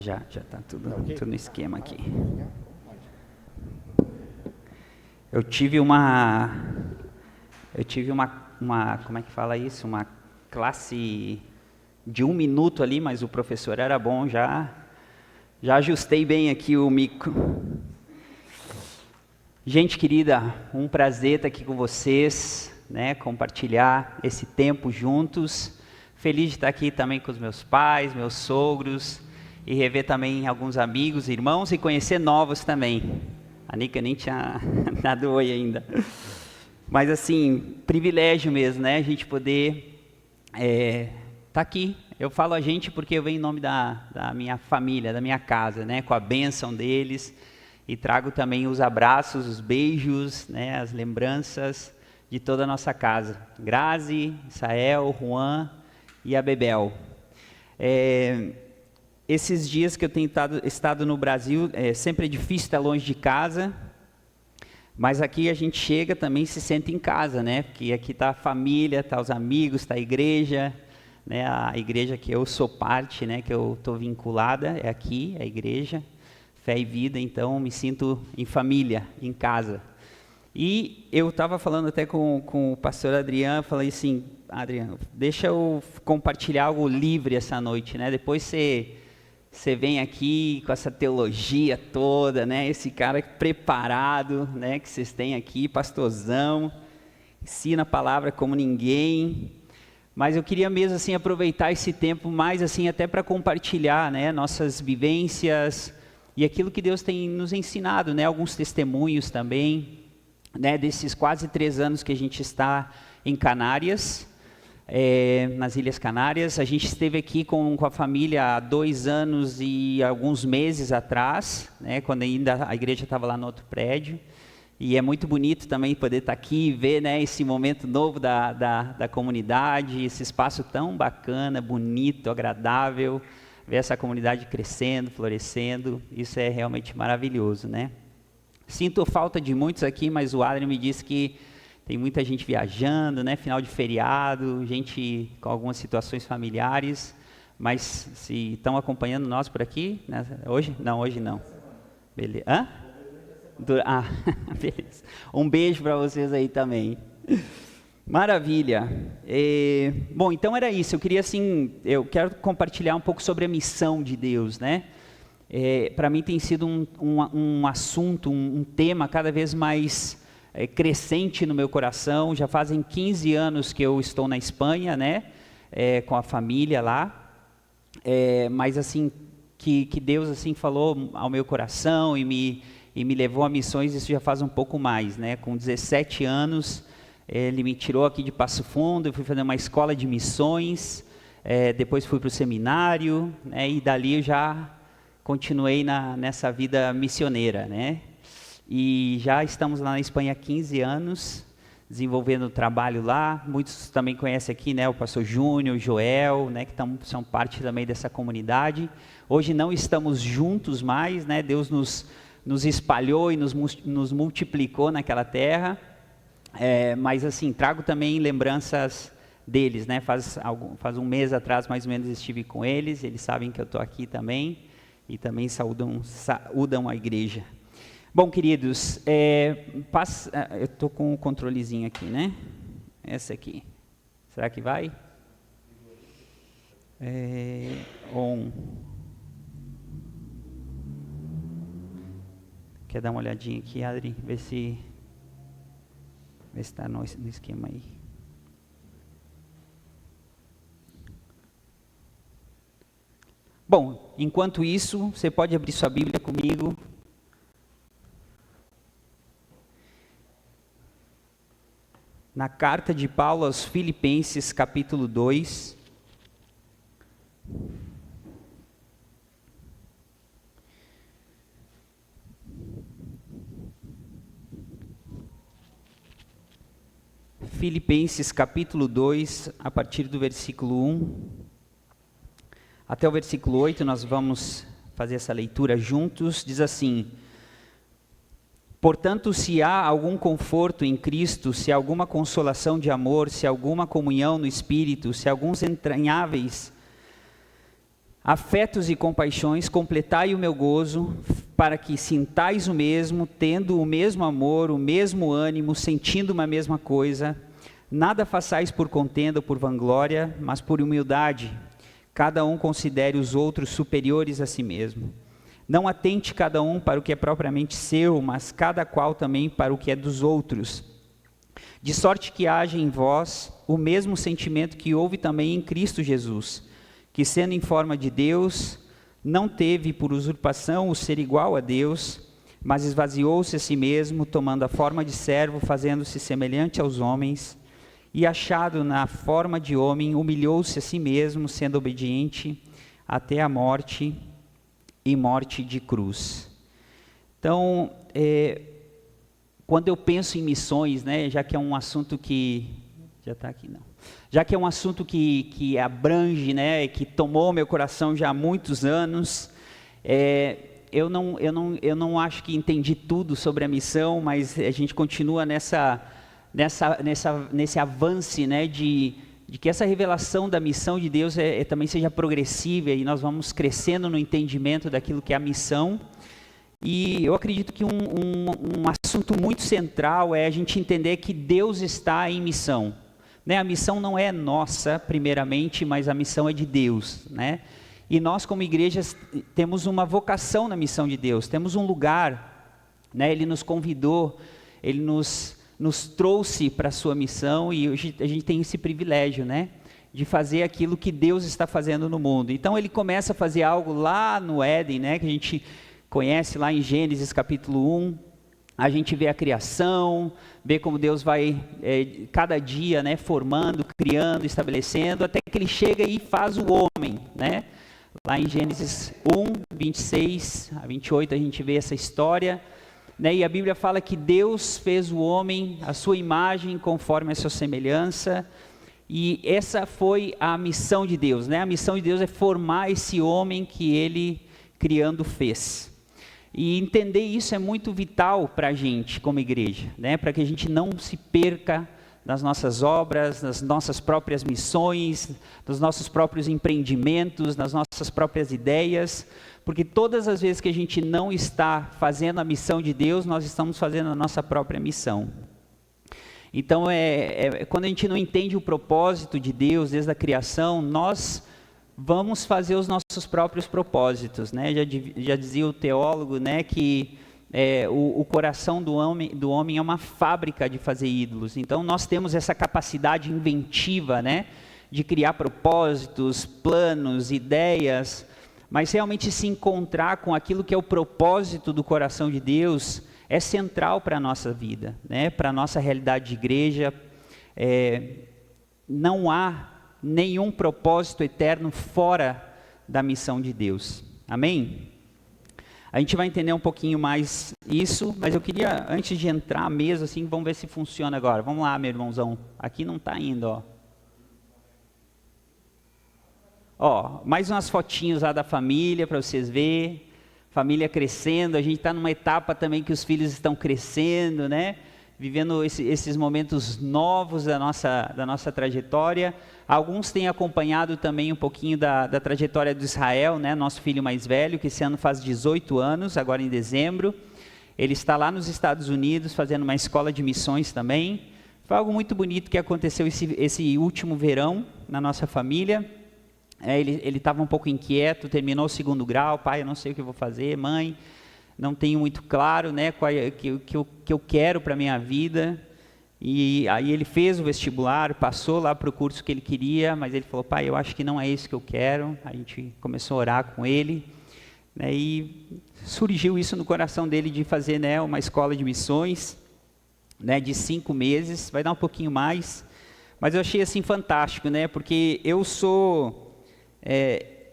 Já está tudo no esquema aqui. Eu tive uma, como é que fala isso? Uma classe de 1 minuto ali, mas o professor era bom, já ajustei bem aqui o micro. Gente querida, um prazer estar aqui com vocês, né, compartilhar esse tempo juntos. Feliz de estar aqui também com os meus pais, meus sogros, e rever também alguns amigos, irmãos, e conhecer novos também. A Nica nem tinha dado oi ainda. Mas assim, privilégio mesmo, né, a gente poder estar aqui. Eu falo a gente porque eu venho em nome da minha família, da minha casa, né, com a bênção deles. E trago também os abraços, os beijos, né, as lembranças de toda a nossa casa. Grazi, Isael, Juan e a Bebel. Esses dias que eu tenho estado no Brasil, sempre é difícil estar longe de casa, mas aqui a gente chega também e se sente em casa, né? Porque aqui está a família, está os amigos, está a igreja, né? A igreja que eu sou parte, né? Que eu estou vinculada, é aqui, a igreja, Fé e Vida, então me sinto em família, em casa. E eu estava falando até com o pastor Adriano, falei assim, Adriano, deixa eu compartilhar algo livre essa noite, né? Depois você vem aqui com essa teologia toda, né? Esse cara preparado, né? Que vocês têm aqui, pastorzão, ensina a palavra como ninguém. Mas eu queria mesmo assim aproveitar esse tempo mais assim até para compartilhar, né? Nossas vivências e aquilo que Deus tem nos ensinado, né? Alguns testemunhos também, né? Desses quase 3 anos que a gente está em Canárias. Nas Ilhas Canárias, a gente esteve aqui com a família há 2 anos e alguns meses atrás, né, quando ainda a igreja estava lá no outro prédio, e é muito bonito também poder estar aqui e ver, né, esse momento novo da comunidade, esse espaço tão bacana, bonito, agradável, ver essa comunidade crescendo, florescendo, isso é realmente maravilhoso, né? Sinto falta de muitos aqui, mas o Adriano me disse que tem muita gente viajando, né? Final de feriado, gente com algumas situações familiares, mas se estão acompanhando nós por aqui, né? Hoje? Não, hoje não. Beleza. Hã? Beleza. Um beijo para vocês aí também. Maravilha. Bom, então era isso. Eu quero compartilhar um pouco sobre a missão de Deus, né? Para mim tem sido um assunto, um tema cada vez mais crescente no meu coração. Já fazem 15 anos que eu estou na Espanha, né, com a família lá, mas assim, que Deus assim falou ao meu coração e me levou a missões, isso já faz um pouco mais, né, com 17 anos, Ele me tirou aqui de Passo Fundo, eu fui fazer uma escola de missões, depois fui para o seminário, né, e dali eu já continuei nessa vida missioneira, né. E já estamos lá na Espanha há 15 anos, desenvolvendo o trabalho lá. Muitos também conhecem aqui, né, o pastor Júnior, o Joel, né, que são parte também dessa comunidade. Hoje não estamos juntos mais, né, Deus nos espalhou e nos multiplicou naquela terra. Mas assim, trago também lembranças deles, né, faz 1 mês atrás mais ou menos estive com eles, eles sabem que eu estou aqui também, e também saúdam a igreja. Bom, queridos, eu estou com o controlezinho aqui, né? Essa aqui. Será que vai? On. Quer dar uma olhadinha aqui, Adri? Ver se está no esquema aí. Bom, enquanto isso, você pode abrir sua Bíblia comigo. Na carta de Paulo aos Filipenses, capítulo 2. Filipenses, capítulo 2, a partir do versículo 1 até o versículo 8, nós vamos fazer essa leitura juntos. Diz assim: Portanto, se há algum conforto em Cristo, se há alguma consolação de amor, se há alguma comunhão no Espírito, se há alguns entranháveis Afetos e compaixões, completai o meu gozo, para que sintais o mesmo, tendo o mesmo amor, o mesmo ânimo, sentindo uma mesma coisa. Nada façais por contenda ou por vanglória, mas por humildade. Cada um considere os outros superiores a si mesmo. Não atente cada um para o que é propriamente seu, mas cada qual também para o que é dos outros. De sorte que haja em vós o mesmo sentimento que houve também em Cristo Jesus, que sendo em forma de Deus, não teve por usurpação o ser igual a Deus, mas esvaziou-se a si mesmo, tomando a forma de servo, fazendo-se semelhante aos homens, e achado na forma de homem, humilhou-se a si mesmo, sendo obediente até a morte e morte de cruz. Então, quando eu penso em missões, né, já que é um assunto que... Já está aqui, não. Já que é um assunto que abrange, né, que tomou meu coração já há muitos anos, eu não acho que entendi tudo sobre a missão, mas a gente continua nesse avanço, né, de que essa revelação da missão de Deus também seja progressiva e nós vamos crescendo no entendimento daquilo que é a missão. E eu acredito que um assunto muito central é a gente entender que Deus está em missão. Né? A missão não é nossa, primeiramente, mas a missão é de Deus. Né? E nós, como igrejas, temos uma vocação na missão de Deus, temos um lugar, né? Ele nos convidou, Ele nos trouxe para a sua missão e hoje a gente tem esse privilégio, né? De fazer aquilo que Deus está fazendo no mundo. Então Ele começa a fazer algo lá no Éden, né? Que a gente conhece lá em Gênesis capítulo 1, a gente vê a criação, vê como Deus vai cada dia, né, formando, criando, estabelecendo, até que Ele chega e faz o homem, né? Lá em Gênesis 1, 26 a 28 a gente vê essa história, né? E a Bíblia fala que Deus fez o homem à sua imagem, conforme a sua semelhança, e essa foi a missão de Deus, né? A missão de Deus é formar esse homem que Ele, criando, fez. E entender isso é muito vital para a gente como igreja, né? Para que a gente não se perca nas nossas obras, nas nossas próprias missões, nos nossos próprios empreendimentos, nas nossas próprias ideias, porque todas as vezes que a gente não está fazendo a missão de Deus, nós estamos fazendo a nossa própria missão. Então, quando a gente não entende o propósito de Deus desde a criação, nós vamos fazer os nossos próprios propósitos, né? Já dizia o teólogo, né, que o coração do homem é uma fábrica de fazer ídolos. Então nós temos essa capacidade inventiva, né, de criar propósitos, planos, ideias, mas realmente se encontrar com aquilo que é o propósito do coração de Deus é central para a nossa vida, né, para a nossa realidade de igreja. Não há nenhum propósito eterno fora da missão de Deus. Amém? A gente vai entender um pouquinho mais isso, mas eu queria, antes de entrar mesmo, assim, vamos ver se funciona agora. Vamos lá, meu irmãozão. Aqui não está indo, ó. Ó, mais umas fotinhos lá da família para vocês verem. Família crescendo, a gente está numa etapa também que os filhos estão crescendo, né? Vivendo esses momentos novos da nossa trajetória. Alguns têm acompanhado também um pouquinho da trajetória do Israel, né? Nosso filho mais velho, que esse ano faz 18 anos, agora em dezembro. Ele está lá nos Estados Unidos, fazendo uma escola de missões também. Foi algo muito bonito que aconteceu esse último verão na nossa família. Ele estava um pouco inquieto, terminou o 2º grau. Pai, eu não sei o que eu vou fazer. Mãe, não tenho muito claro, né, que eu quero para a minha vida. E aí ele fez o vestibular, passou lá para o curso que ele queria, mas ele falou: pai, eu acho que não é isso que eu quero. A gente começou a orar com ele, né, e surgiu isso no coração dele de fazer, né, uma escola de missões, né, de 5 meses, vai dar um pouquinho mais, mas eu achei assim fantástico, né, porque eu sou...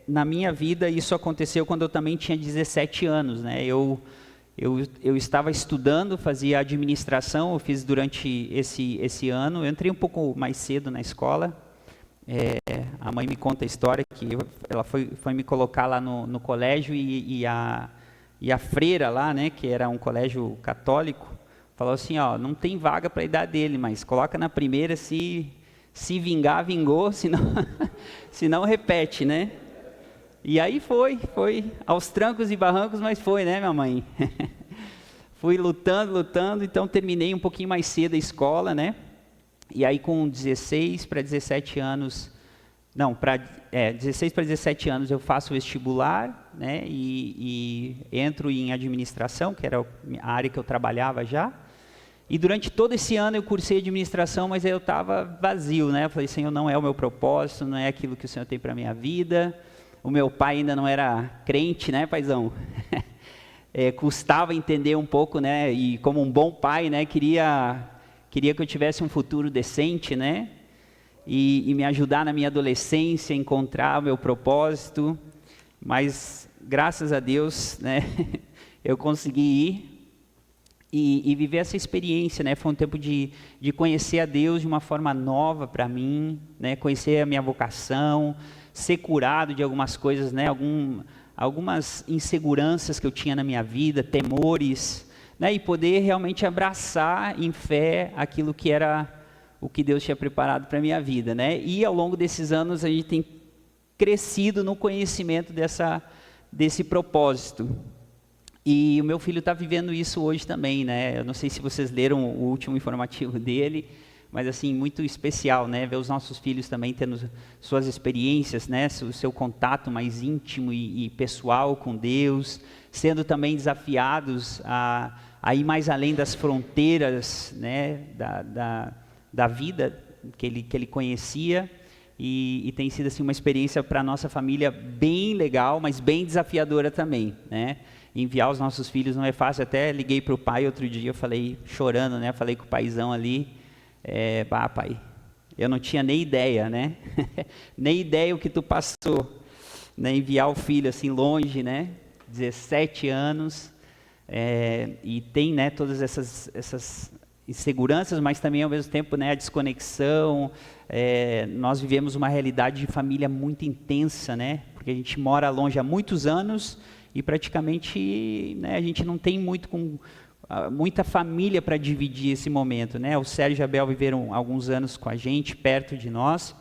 na minha vida isso aconteceu quando eu também tinha 17 anos, né? Eu estava estudando, fazia administração, eu fiz durante esse ano. Eu entrei um pouco mais cedo na escola. A mãe me conta a história que ela foi me colocar lá no colégio e a freira lá, né, que era um colégio católico, falou assim: ó, não tem vaga para a idade dele, mas coloca na primeira, se vingar, vingou, senão repete, né? E aí foi aos trancos e barrancos, mas foi, né, minha mãe? Fui lutando, então terminei um pouquinho mais cedo a escola, né? E aí com 16 para 17 anos, 16 para 17 anos eu faço vestibular, né? E entro em administração, que era a área que eu trabalhava já. E durante todo esse ano eu cursei administração, mas eu estava vazio, né? Eu falei, Senhor, não é o meu propósito, não é aquilo que o Senhor tem para a minha vida. O meu pai ainda não era crente, né, paizão? Custava entender um pouco, né? E como um bom pai, né, queria que eu tivesse um futuro decente, né? E me ajudar na minha adolescência, encontrar o meu propósito. Mas, graças a Deus, né, eu consegui ir e viver essa experiência, né? Foi um tempo de conhecer a Deus de uma forma nova para mim, né? Conhecer a minha vocação, ser curado de algumas coisas, né? Algumas inseguranças que eu tinha na minha vida, temores, né? E poder realmente abraçar em fé aquilo que era o que Deus tinha preparado para a minha vida, né? E ao longo desses anos a gente tem crescido no conhecimento desse propósito. E o meu filho está vivendo isso hoje também, né? Eu não sei se vocês leram o último informativo dele, mas assim, muito especial, né? Ver os nossos filhos também tendo suas experiências, né? O seu contato mais íntimo e pessoal com Deus, sendo também desafiados a ir mais além das fronteiras, né? Da vida que ele conhecia. E tem sido assim uma experiência para a nossa família bem legal, mas bem desafiadora também, né? Enviar os nossos filhos não é fácil. Até liguei para o pai outro dia, eu falei chorando, né? Falei com o paizão ali, pai, eu não tinha nem ideia, né? Nem ideia o que tu passou, né? Enviar o filho assim longe, né? 17 anos, e tem, né, todas essas inseguranças, mas também ao mesmo tempo, né, a desconexão. Nós vivemos uma realidade de família muito intensa, né? Porque a gente mora longe há muitos anos e praticamente, né, a gente não tem muita família para dividir esse momento, né? O Sérgio e a Bel viveram alguns anos com a gente, perto de nós,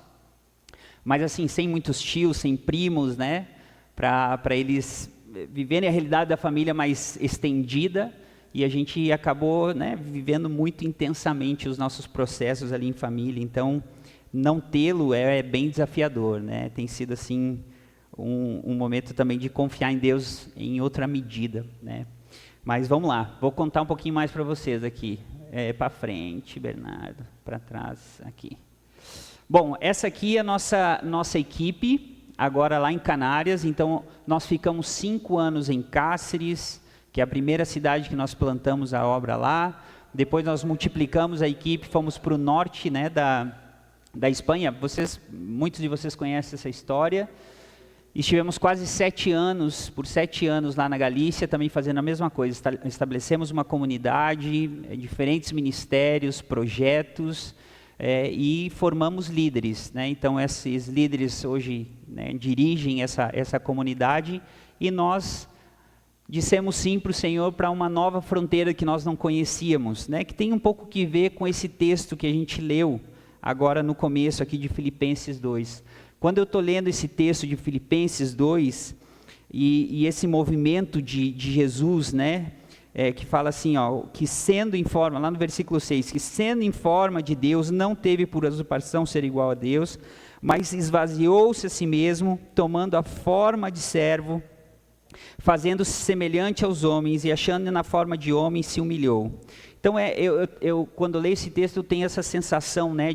mas assim, sem muitos tios, sem primos, né? Para eles viverem a realidade da família mais estendida, e a gente acabou, né, vivendo muito intensamente os nossos processos ali em família. Então, não tê-lo é bem desafiador, né? Tem sido assim um momento também de confiar em Deus em outra medida, né? Mas vamos lá, vou contar um pouquinho mais para vocês aqui. Para frente, Bernardo, para trás, aqui. Bom, essa aqui é a nossa equipe, agora lá em Canárias. Então, nós ficamos 5 anos em Cáceres, que é a primeira cidade que nós plantamos a obra lá. Depois nós multiplicamos a equipe, fomos para o norte, né, da Espanha. Muitos de vocês conhecem essa história. Estivemos quase 7 anos, por 7 anos lá na Galícia, também fazendo a mesma coisa. Estabelecemos uma comunidade, diferentes ministérios, projetos, e formamos líderes, né? Então, esses líderes hoje, né, dirigem essa comunidade, e nós dissemos sim para o Senhor para uma nova fronteira que nós não conhecíamos, né? Que tem um pouco que ver com esse texto que a gente leu agora no começo aqui de Filipenses 2. Quando eu estou lendo esse texto de Filipenses 2, e esse movimento de Jesus, né, que fala assim, ó, que sendo em forma, lá no versículo 6, que sendo em forma de Deus, não teve por usurpação ser igual a Deus, mas esvaziou-se a si mesmo, tomando a forma de servo, fazendo-se semelhante aos homens, e achando na forma de homem, se humilhou. Então, eu quando leio esse texto, eu tenho essa sensação, né,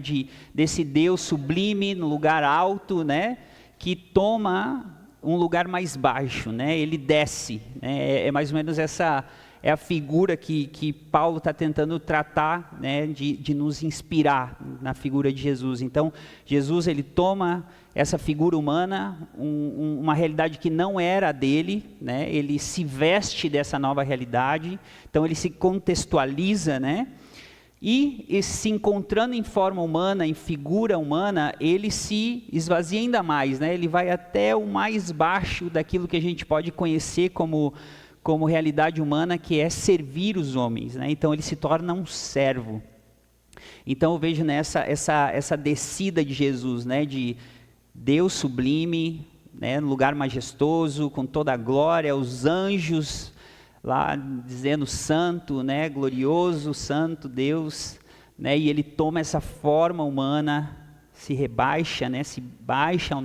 desse Deus sublime, no lugar alto, né, que toma um lugar mais baixo, né, ele desce, né, mais ou menos essa é a figura que Paulo está tentando tratar, né, de nos inspirar na figura de Jesus. Então, Jesus, ele toma essa figura humana, uma realidade que não era a dele, né, ele se veste dessa nova realidade, então ele se contextualiza, né, e se encontrando em forma humana, em figura humana, ele se esvazia ainda mais, né, ele vai até o mais baixo daquilo que a gente pode conhecer como realidade humana, que é servir os homens, né? Então ele se torna um servo. Então eu vejo nessa essa descida de Jesus, né, de Deus sublime, né, no lugar majestoso, com toda a glória, os anjos lá dizendo santo, né, glorioso, santo Deus, né, e ele toma essa forma humana, se rebaixa, né, se baixa ao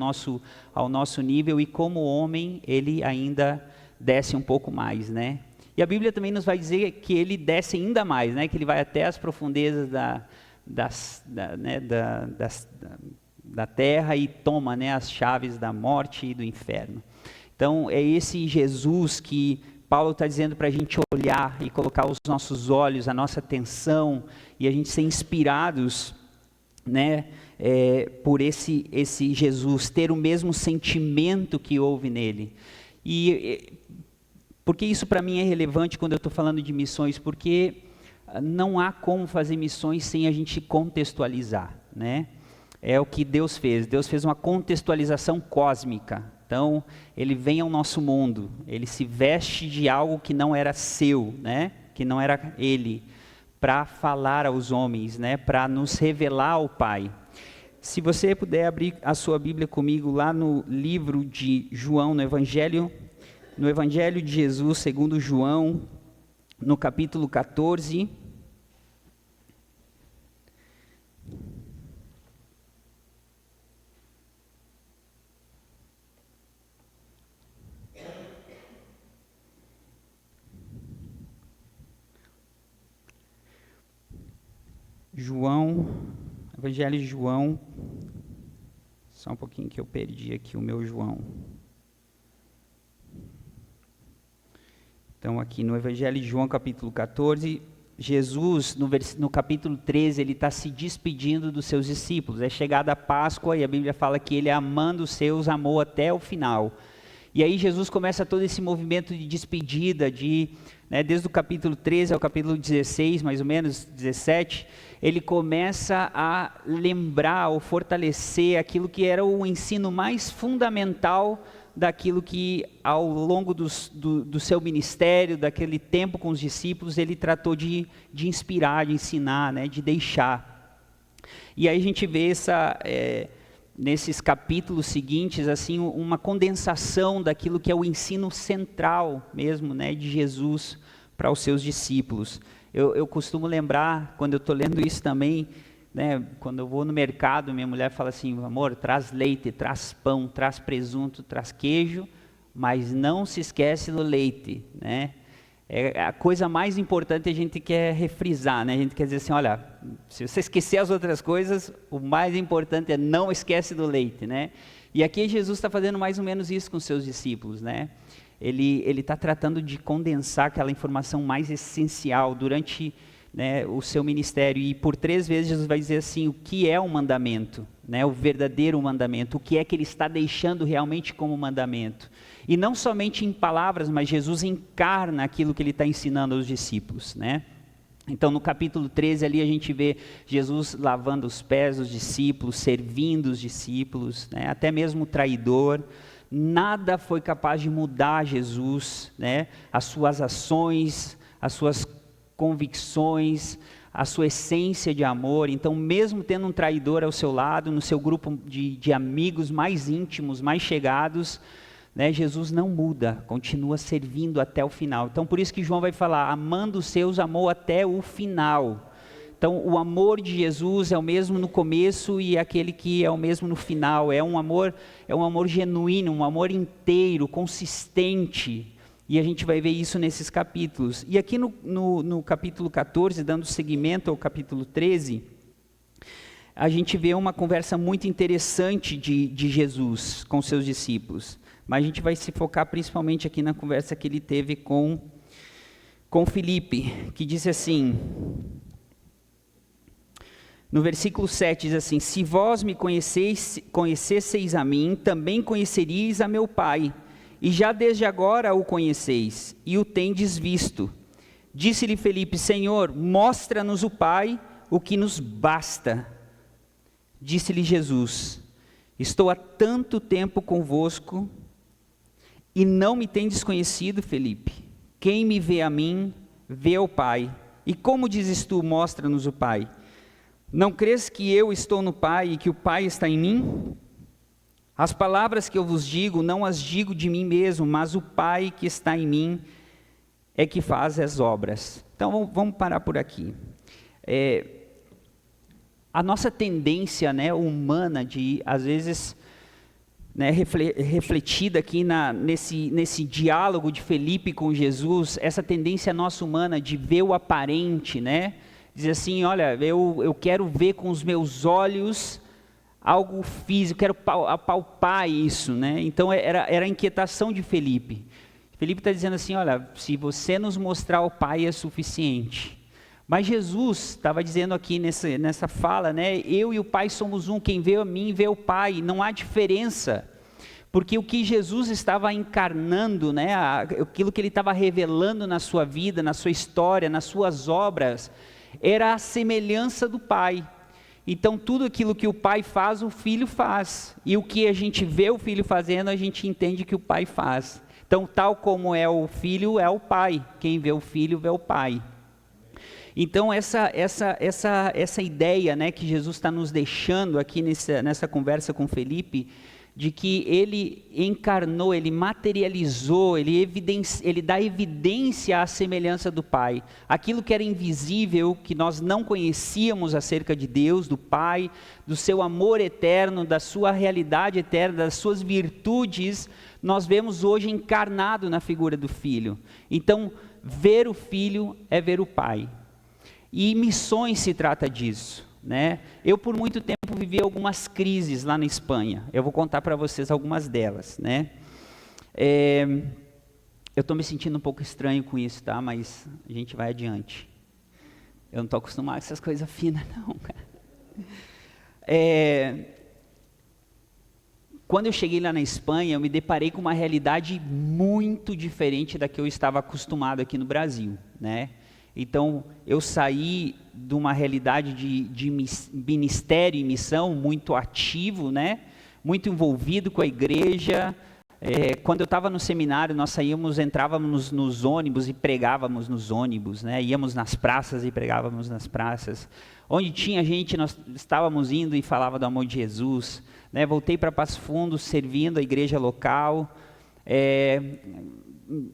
nosso nível, e como homem ele ainda desce um pouco mais, né. E a Bíblia também nos vai dizer que ele desce ainda mais, né, que ele vai até as profundezas da terra e toma, né, as chaves da morte e do inferno. Então é esse Jesus que Paulo está dizendo para a gente olhar e colocar os nossos olhos, a nossa atenção, e a gente ser inspirados, né, por esse Jesus, ter o mesmo sentimento que houve nele. E porque isso para mim é relevante quando eu estou falando de missões, porque não há como fazer missões sem a gente contextualizar, né? É o que Deus fez. Deus fez uma contextualização cósmica. Então, ele vem ao nosso mundo, ele se veste de algo que não era seu, né? Que não era ele, para falar aos homens, né? Para nos revelar ao Pai. Se você puder abrir a sua Bíblia comigo lá no livro de João, no Evangelho de Jesus, segundo João, no capítulo 14. Evangelho de João, só um pouquinho que eu perdi aqui o meu João. Então aqui no Evangelho de João, capítulo 14, Jesus, no capítulo 13, ele está se despedindo dos seus discípulos. É chegada a Páscoa e a Bíblia fala que ele, amando os seus, amou até o final. E aí Jesus começa todo esse movimento de despedida, desde o capítulo 13 ao capítulo 16, mais ou menos, 17, ele começa a lembrar ou fortalecer aquilo que era o ensino mais fundamental daquilo que ao longo do seu ministério, daquele tempo com os discípulos, ele tratou de inspirar, de ensinar, né, de deixar. E aí a gente vê nesses capítulos seguintes, assim, uma condensação daquilo que é o ensino central mesmo, né, de Jesus para os seus discípulos. Eu costumo lembrar, quando eu estou lendo isso também, né, quando eu vou no mercado, minha mulher fala assim, amor, traz leite, traz pão, traz presunto, traz queijo, mas não se esquece do leite, né? A coisa mais importante a gente quer refrisar, né? A gente quer dizer assim, olha, se você esquecer as outras coisas, o mais importante é não esquece do leite, né? E aqui Jesus está fazendo mais ou menos isso com os seus discípulos, né? Ele está tratando de condensar aquela informação mais essencial durante, né, o seu ministério, e por 3 vezes Jesus vai dizer assim, o que é um mandamento, né, o verdadeiro mandamento, o que é que ele está deixando realmente como mandamento, e não somente em palavras, mas Jesus encarna aquilo que ele está ensinando aos discípulos, né? Então no capítulo 13 ali a gente vê Jesus lavando os pés dos discípulos, servindo os discípulos, né, até mesmo o traidor. Nada foi capaz de mudar Jesus, né, as suas ações, as suas convicções, a sua essência de amor. Então mesmo tendo um traidor ao seu lado, no seu grupo de amigos mais íntimos, mais chegados, né, Jesus não muda, continua servindo até o final. Então por isso que João vai falar, amando os seus, amou até o final. Então o amor de Jesus é o mesmo no começo e aquele que é o mesmo no final. É um amor genuíno, um amor inteiro, consistente. E a gente vai ver isso nesses capítulos. E aqui no capítulo 14, dando seguimento ao capítulo 13, a gente vê uma conversa muito interessante de Jesus com seus discípulos. Mas a gente vai se focar principalmente aqui na conversa que ele teve com Filipe, que disse assim, no versículo 7 diz assim, se vós me conhecesseis a mim, também conheceríeis a meu Pai, e já desde agora o conheceis, e o tendes visto. Disse-lhe Filipe, Senhor, mostra-nos o Pai, o que nos basta. Disse-lhe Jesus, estou há tanto tempo convosco, e não me tendes conhecido, Filipe. Quem me vê a mim, vê ao Pai. E como dizes tu, mostra-nos o Pai? Não crês que eu estou no Pai e que o Pai está em mim? As palavras que eu vos digo, não as digo de mim mesmo, mas o Pai que está em mim é que faz as obras. Então, vamos parar por aqui. A nossa tendência, né, humana de, às vezes, né, refletida aqui nesse diálogo de Felipe com Jesus, essa tendência nossa humana de ver o aparente, né? Dizer assim, olha, eu quero ver com os meus olhos algo físico, quero apalpar isso, né? Então era a inquietação de Felipe. Felipe está dizendo assim, olha, se você nos mostrar o Pai é suficiente. Mas Jesus estava dizendo aqui nessa fala, né? Eu e o Pai somos um, quem vê a mim vê o Pai, não há diferença. Porque o que Jesus estava encarnando, né? Aquilo que ele estava revelando na sua vida, na sua história, nas suas obras, era a semelhança do Pai. Então tudo aquilo que o Pai faz, o Filho faz. E o que a gente vê o Filho fazendo, a gente entende que o Pai faz. Então tal como é o Filho, é o Pai. Quem vê o Filho, vê o Pai. Então essa ideia, né, que Jesus está nos deixando aqui nessa conversa com Felipe, de que ele encarnou, ele materializou, ele dá evidência à semelhança do Pai. Aquilo que era invisível, que nós não conhecíamos acerca de Deus, do Pai, do seu amor eterno, da sua realidade eterna, das suas virtudes, nós vemos hoje encarnado na figura do Filho. Então, ver o Filho é ver o Pai. E missões se trata disso, né? Eu por muito tempo vivi algumas crises lá na Espanha. Eu vou contar para vocês algumas delas, né? Eu estou me sentindo um pouco estranho com isso, tá? Mas a gente vai adiante. Eu não estou acostumado com essas coisas finas, não, cara. Quando eu cheguei lá na Espanha, eu me deparei com uma realidade muito diferente da que eu estava acostumado aqui no Brasil, né? Então, eu saí de uma realidade de ministério e missão muito ativo, né? Muito envolvido com a igreja. Quando eu estava no seminário, nós entrávamos nos ônibus e pregávamos nos ônibus, né? Íamos nas praças e pregávamos nas praças. Onde tinha gente, nós estávamos indo e falava do amor de Jesus, né? Voltei para Passo Fundo, servindo a igreja local,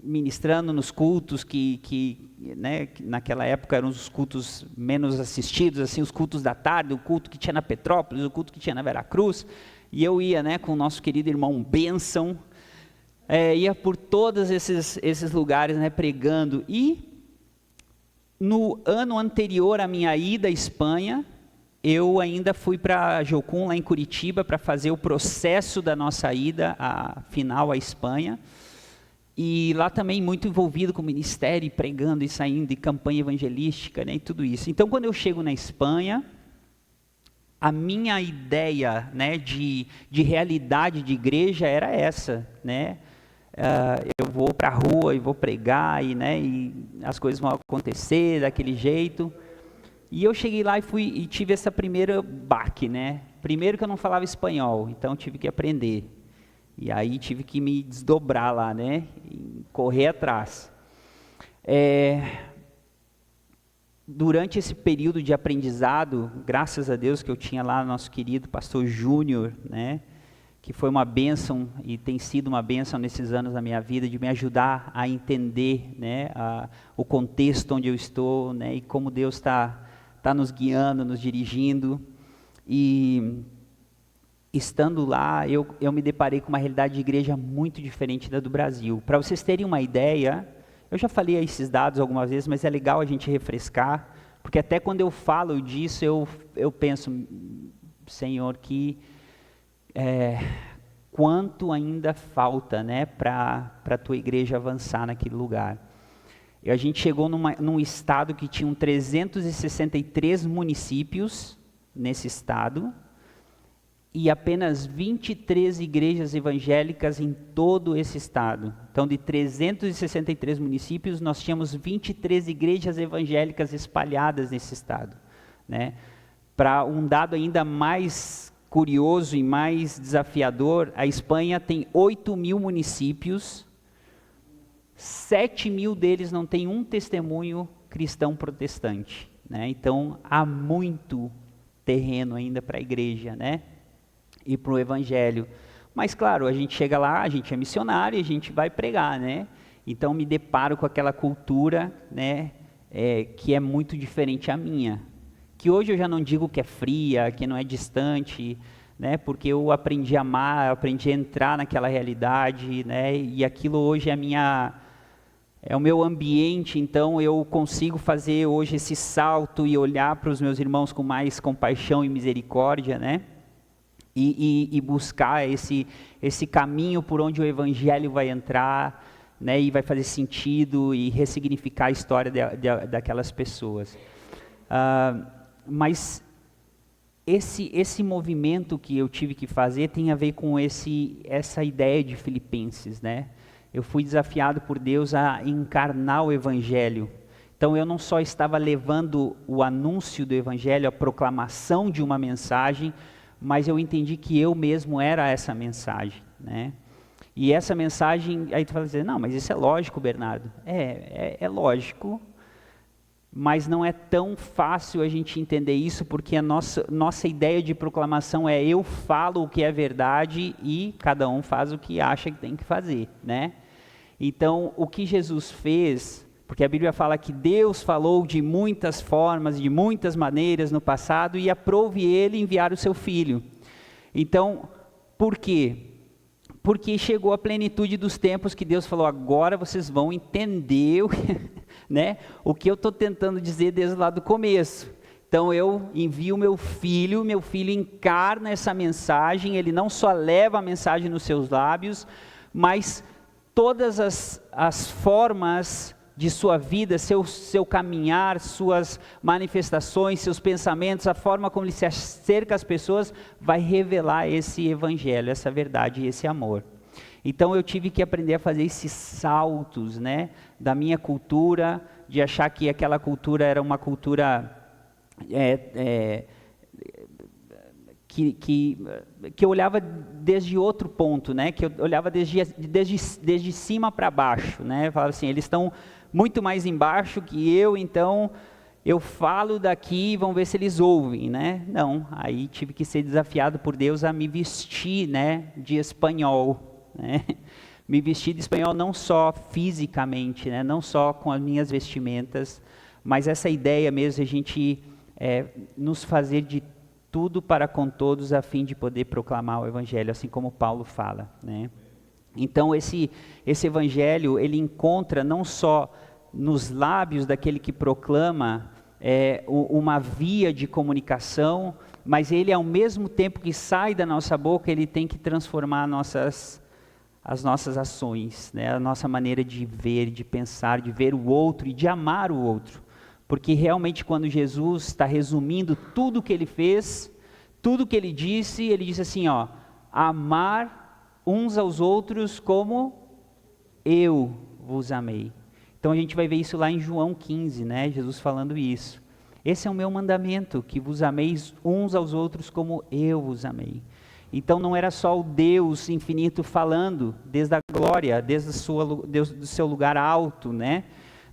ministrando nos cultos né, que naquela época eram os cultos menos assistidos, assim, os cultos da tarde, o culto que tinha na Petrópolis, o culto que tinha na Veracruz, e eu ia, né, com o nosso querido irmão Bênção, ia por todos esses lugares, né, pregando. E no ano anterior à minha ida à Espanha, eu ainda fui para Jocum, lá em Curitiba, para fazer o processo da nossa ida final à Espanha. E lá também muito envolvido com o ministério, pregando e saindo, e campanha evangelística, né, e tudo isso. Então, quando eu chego na Espanha, a minha ideia, né, de realidade de igreja era essa, né? Eu vou para a rua e vou pregar, e as coisas vão acontecer daquele jeito. E eu cheguei lá e tive essa primeira baque, né? Primeiro que eu não falava espanhol, então tive que aprender. E aí tive que me desdobrar lá, né? E correr atrás. Durante esse período de aprendizado, graças a Deus que eu tinha lá nosso querido pastor Júnior, né? Que foi uma bênção e tem sido uma bênção nesses anos da minha vida, de me ajudar a entender, né? O contexto onde eu estou, né? E como Deus está nos guiando, nos dirigindo. E estando lá, eu me deparei com uma realidade de igreja muito diferente da do Brasil. Para vocês terem uma ideia, eu já falei esses dados algumas vezes, mas é legal a gente refrescar, porque até quando eu falo disso, eu penso, Senhor, que quanto ainda falta, né, para a tua igreja avançar naquele lugar. E a gente chegou num estado que tinha 363 municípios nesse estado, e apenas 23 igrejas evangélicas em todo esse estado. Então, de 363 municípios, nós tínhamos 23 igrejas evangélicas espalhadas nesse estado, né? Para um dado ainda mais curioso e mais desafiador, a Espanha tem 8.000 municípios, 7.000 deles não tem um testemunho cristão protestante, né? Então, há muito terreno ainda para a igreja, né? E para o evangelho. Mas, claro, a gente chega lá, a gente é missionário e a gente vai pregar, né? Então, me deparo com aquela cultura, né, que é muito diferente à minha. Que hoje eu já não digo que é fria, que não é distante, né, porque eu aprendi a amar, aprendi a entrar naquela realidade, né, e aquilo hoje é o meu ambiente, então eu consigo fazer hoje esse salto e olhar para os meus irmãos com mais compaixão e misericórdia, né, e buscar esse caminho por onde o Evangelho vai entrar, né, e vai fazer sentido e ressignificar a história daquelas pessoas. Mas esse movimento que eu tive que fazer tem a ver com essa ideia de Filipenses, né? Eu fui desafiado por Deus a encarnar o Evangelho. Então eu não só estava levando o anúncio do Evangelho, a proclamação de uma mensagem, mas eu entendi que eu mesmo era essa mensagem, né? E essa mensagem, aí tu vai dizer, não, mas isso é lógico, Bernardo. É lógico, mas não é tão fácil a gente entender isso, porque a nossa ideia de proclamação é eu falo o que é verdade e cada um faz o que acha que tem que fazer, né? Então, o que Jesus fez, porque a Bíblia fala que Deus falou de muitas formas, de muitas maneiras no passado e aprove Ele enviar o seu Filho. Então, por quê? Porque chegou a plenitude dos tempos que Deus falou, agora vocês vão entender né, o que eu estou tentando dizer desde lá do começo. Então eu envio meu filho encarna essa mensagem, ele não só leva a mensagem nos seus lábios, mas todas as formas de sua vida, seu caminhar, suas manifestações, seus pensamentos, a forma como ele se acerca às pessoas, vai revelar esse evangelho, essa verdade e esse amor. Então eu tive que aprender a fazer esses saltos, né, da minha cultura, de achar que aquela cultura era uma cultura que eu olhava desde outro ponto, né, que eu olhava desde cima para baixo, né, eu falava assim, eles estão muito mais embaixo que eu, então eu falo daqui e vamos ver se eles ouvem, né? Não, aí tive que ser desafiado por Deus a me vestir, né, de espanhol, né? Me vestir de espanhol não só fisicamente, né, não só com as minhas vestimentas, mas essa ideia mesmo de a gente nos fazer de tudo para com todos a fim de poder proclamar o Evangelho, assim como Paulo fala, né? Então esse Evangelho, ele encontra não só nos lábios daquele que proclama uma via de comunicação, mas ele ao mesmo tempo que sai da nossa boca, ele tem que transformar as nossas ações, né? A nossa maneira de ver, de pensar, de ver o outro e de amar o outro. Porque realmente quando Jesus está resumindo tudo o que ele fez, tudo o que ele disse assim, ó, amar uns aos outros como eu vos amei. Então a gente vai ver isso lá em João 15, né? Jesus falando isso. Esse é o meu mandamento, que vos ameis uns aos outros como eu vos amei. Então não era só o Deus infinito falando, desde a glória, desde o seu lugar alto, né?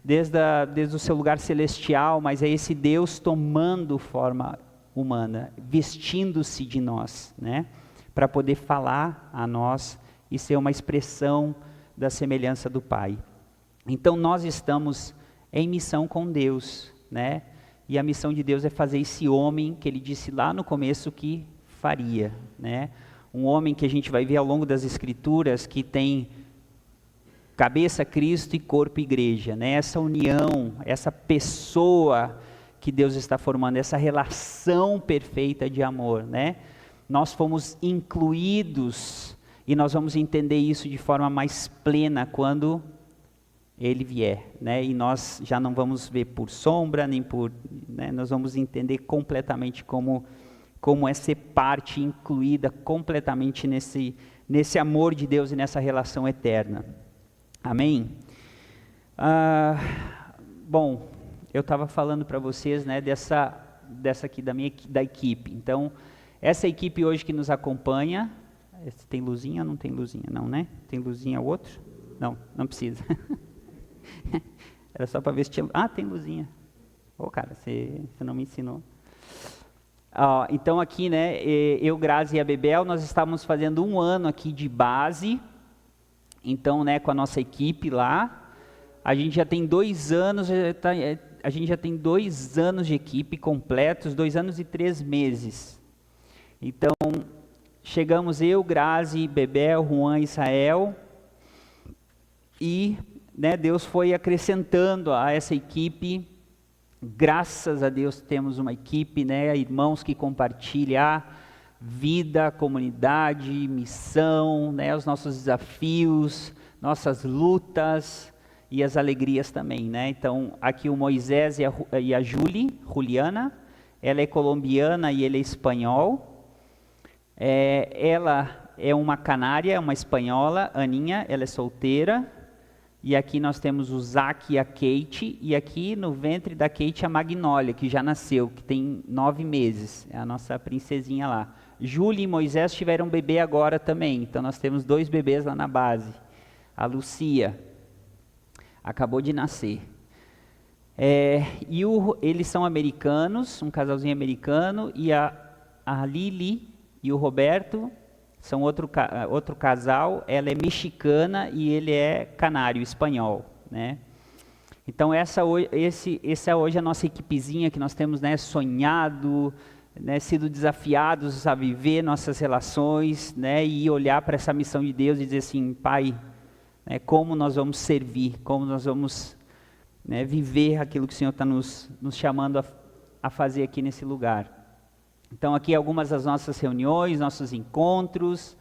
Desde o seu lugar celestial, mas é esse Deus tomando forma humana, vestindo-se de nós, né? Para poder falar a nós e ser uma expressão da semelhança do Pai. Então nós estamos em missão com Deus, né? E a missão de Deus é fazer esse homem que ele disse lá no começo que faria, né? Um homem que a gente vai ver ao longo das Escrituras que tem cabeça Cristo e corpo igreja, né? Essa união, essa pessoa que Deus está formando, essa relação perfeita de amor, né? Nós fomos incluídos e nós vamos entender isso de forma mais plena quando Ele vier, né? E nós já não vamos ver por sombra, nem por, né? Nós vamos entender completamente como é ser parte incluída completamente nesse amor de Deus e nessa relação eterna. Amém? Bom, eu estava falando para vocês, né, dessa aqui da equipe. Então, essa equipe hoje que nos acompanha, tem luzinha ou não tem luzinha? Não, né? Tem luzinha o outro? Não precisa. Era só para ver se tinha... Ah, tem luzinha. Ô, cara, você não me ensinou. Então aqui, né, eu, Grazi e a Bebel, nós estávamos fazendo 1 ano aqui de base, então, né, com a nossa equipe lá, a gente já tem 2 anos, a gente já tem 2 anos de equipe completos, 2 anos e 3 meses. Então, chegamos eu, Grazi, Bebel, Juan, Israel, e, né, Deus foi acrescentando a essa equipe. Graças a Deus temos uma equipe, né, irmãos que compartilham vida, comunidade, missão, né, os nossos desafios, nossas lutas e as alegrias também, né? Então, aqui o Moisés e a Juliana, ela é colombiana e ele é espanhol. Ela é uma canária, uma espanhola, Aninha, ela é solteira. E aqui nós temos o Zac e a Kate, e aqui no ventre da Kate a Magnólia, que já nasceu, que tem 9 meses, é a nossa princesinha lá. Júlia e Moisés tiveram um bebê agora também, então nós temos 2 bebês lá na base. A Lucia acabou de nascer. Eles são americanos, um casalzinho americano, e a Lili e o Roberto são outro casal, ela é mexicana e ele é canário, espanhol, né? Então essa é hoje a nossa equipezinha que nós temos, né, sonhado, né, sido desafiados a viver nossas relações, né, e olhar para essa missão de Deus e dizer assim, Pai, né, como nós vamos servir, como nós vamos, né, viver aquilo que o Senhor está nos chamando a fazer aqui nesse lugar. Então aqui algumas das nossas reuniões, nossos encontros,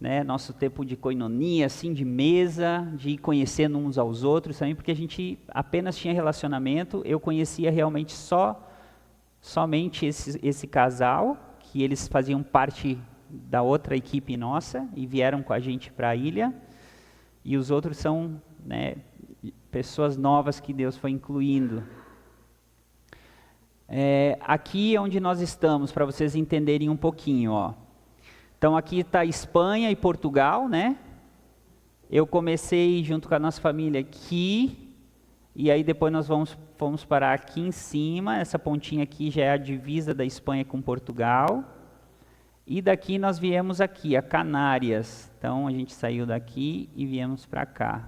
né, nosso tempo de koinonia, assim, de mesa, de ir conhecendo uns aos outros também, porque a gente apenas tinha relacionamento, eu conhecia realmente somente esse casal, que eles faziam parte da outra equipe nossa e vieram com a gente para a ilha, e os outros são, né, pessoas novas que Deus foi incluindo. Aqui é onde nós estamos, para vocês entenderem um pouquinho, ó. Então aqui está Espanha e Portugal, né? Eu comecei junto com a nossa família aqui, e aí depois nós fomos parar aqui em cima, essa pontinha aqui já é a divisa da Espanha com Portugal, e daqui nós viemos aqui, a Canárias. Então a gente saiu daqui e viemos para cá.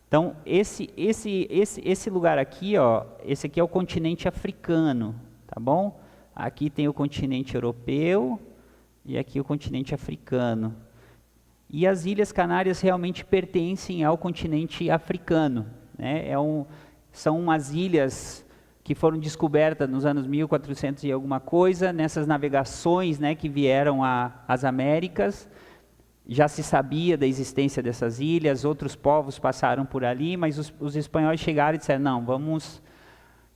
Então, esse lugar aqui, ó, esse aqui é o continente africano, tá bom? Aqui tem o continente europeu e aqui o continente africano. E as Ilhas Canárias realmente pertencem ao continente africano, né? São umas ilhas que foram descobertas nos anos 1400 e alguma coisa, nessas navegações, né, que vieram às Américas. Já se sabia da existência dessas ilhas, outros povos passaram por ali, mas os espanhóis chegaram e disseram, não, vamos,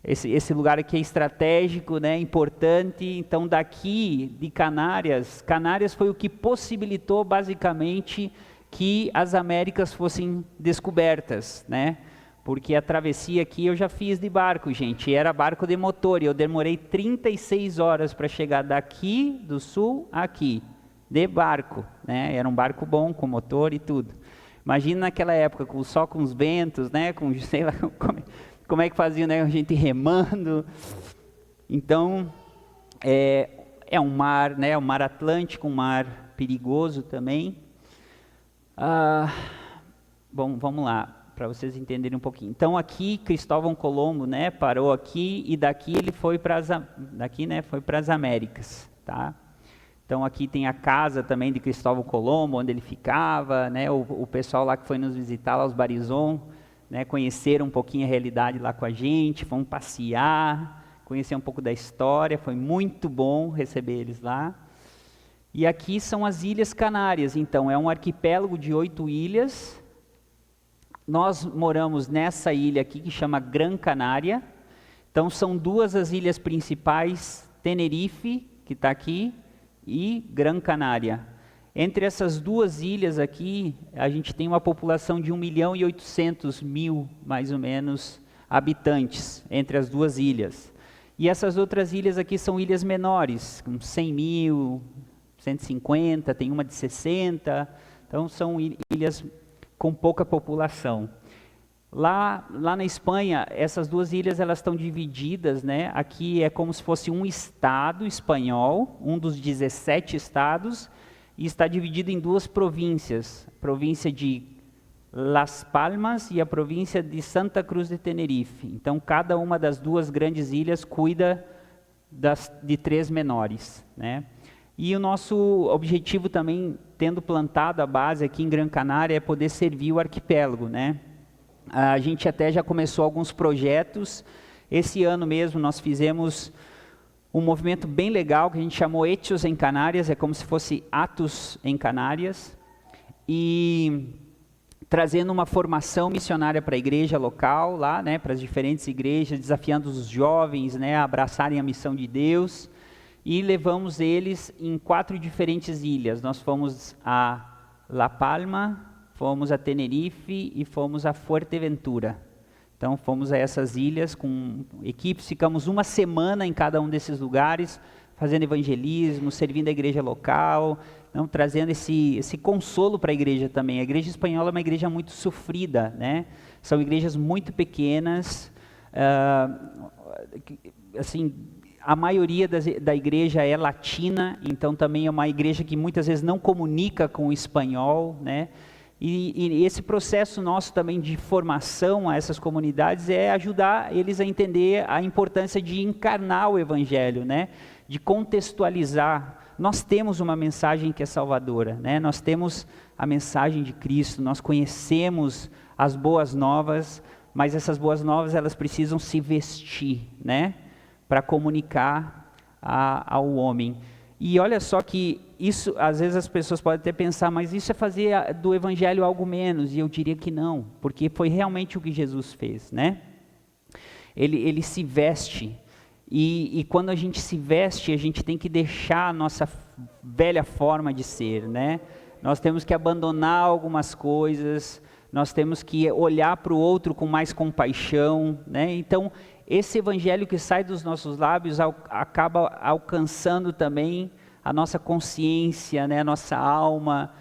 esse lugar aqui é estratégico, né, importante, então daqui de Canárias foi o que possibilitou basicamente que as Américas fossem descobertas, né, porque a travessia aqui eu já fiz de barco, gente, era barco de motor, e eu demorei 36 horas para chegar daqui do sul aqui, de barco, né? Era um barco bom, com motor e tudo. Imagina naquela época, só com os ventos, né? Com, sei lá, como é que fazia, né? A gente remando. Então, é um mar, né? Um mar Atlântico, um mar perigoso também. Bom, vamos lá, para vocês entenderem um pouquinho. Então, aqui, Cristóvão Colombo, né? Parou aqui, e daqui ele foi para as Américas, tá? Então aqui tem a casa também de Cristóvão Colombo, onde ele ficava, né? O pessoal lá que foi nos visitar, lá os Barizon, né? Conheceram um pouquinho a realidade lá com a gente, fomos passear, conhecer um pouco da história, foi muito bom receber eles lá. E aqui são as Ilhas Canárias, então é um arquipélago de 8 ilhas. Nós moramos nessa ilha aqui que chama Gran Canária. Então são 2 as ilhas principais, Tenerife, que está aqui, e Gran Canária. Entre essas 2 ilhas aqui, a gente tem uma população de 1.800.000, mais ou menos, habitantes, entre as 2 ilhas. E essas outras ilhas aqui são ilhas menores, com 100.000, 150, tem uma de 60, então são ilhas com pouca população. Lá na Espanha, essas duas ilhas elas estão divididas, né? Aqui é como se fosse um estado espanhol, um dos 17 estados, e está dividido em duas províncias, a província de Las Palmas e a província de Santa Cruz de Tenerife. Então, cada uma das duas grandes ilhas cuida de 3 menores, né? E o nosso objetivo também, tendo plantado a base aqui em Gran Canária, é poder servir o arquipélago, né? A gente até já começou alguns projetos. Esse ano mesmo nós fizemos um movimento bem legal que a gente chamou Hechos em Canárias, é como se fosse Atos em Canárias, e trazendo uma formação missionária para a igreja local, lá, né, para as diferentes igrejas, desafiando os jovens, né, a abraçarem a missão de Deus, e levamos eles em 4 diferentes ilhas. Nós fomos a La Palma, fomos a Tenerife e fomos a Fuerteventura. Então fomos a essas ilhas com equipes, ficamos uma semana em cada um desses lugares, fazendo evangelismo, servindo a igreja local, então, trazendo esse consolo para a igreja também. A igreja espanhola é uma igreja muito sofrida, né? São igrejas muito pequenas, assim, a maioria da igreja é latina, então também é uma igreja que muitas vezes não comunica com o espanhol, né? E esse processo nosso também de formação a essas comunidades é ajudar eles a entender a importância de encarnar o evangelho, né? De contextualizar. Nós temos uma mensagem que é salvadora, né? Nós temos a mensagem de Cristo, nós conhecemos as boas novas, mas essas boas novas elas precisam se vestir, né? Para comunicar ao homem. E olha só que isso, às vezes as pessoas podem até pensar, mas isso é fazer do evangelho algo menos, e eu diria que não, porque foi realmente o que Jesus fez, né? Ele se veste, e quando a gente se veste, a gente tem que deixar a nossa velha forma de ser, né? Nós temos que abandonar algumas coisas, nós temos que olhar para o outro com mais compaixão, né? Então, esse evangelho que sai dos nossos lábios acaba alcançando também a nossa consciência, né? A nossa alma,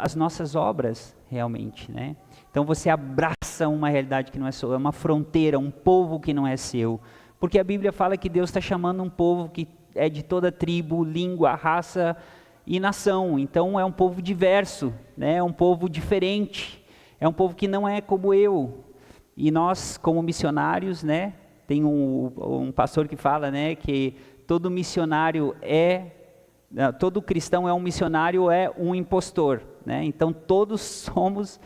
as nossas obras, realmente, né? Então você abraça uma realidade que não é sua, é uma fronteira, um povo que não é seu. Porque a Bíblia fala que Deus está chamando um povo que é de toda tribo, língua, raça e nação. Então é um povo diverso, né? É um povo diferente, é um povo que não é como eu. E nós, como missionários, né? Tem um pastor que fala, né? Que todo missionário todo cristão é um missionário, é um impostor, né? Então todos somos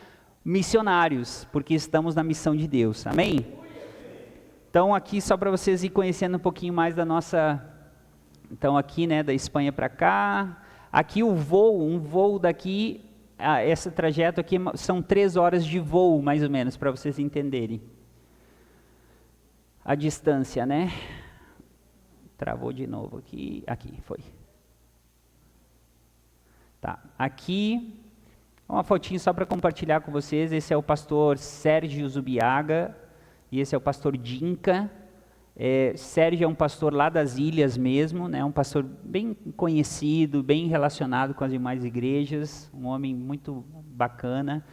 missionários, porque estamos na missão de Deus, amém? Então aqui só para vocês ir conhecendo um pouquinho mais da nossa, então aqui, né, da Espanha para cá, aqui um voo daqui, esse trajeto aqui são 3 horas de voo, mais ou menos, para vocês entenderem a distância, né? Travou de novo aqui, foi. Tá, aqui, uma fotinho só para compartilhar com vocês, esse é o pastor Sérgio Zubiaga, e esse é o pastor Dinka. Sérgio é um pastor lá das ilhas mesmo, né? Um pastor bem conhecido, bem relacionado com as demais igrejas, um homem muito bacana.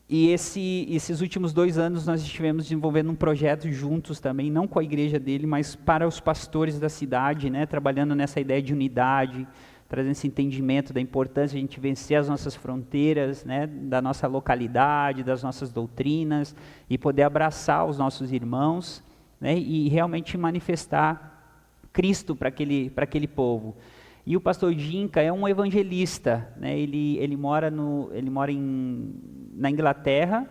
E esses últimos 2 anos nós estivemos desenvolvendo um projeto juntos também, não com a igreja dele, mas para os pastores da cidade, né? Trabalhando nessa ideia de unidade, trazendo esse entendimento da importância de a gente vencer as nossas fronteiras, né, da nossa localidade, das nossas doutrinas, e poder abraçar os nossos irmãos, né, e realmente manifestar Cristo para aquele povo. E o pastor Dinka é um evangelista, né, ele mora na Inglaterra,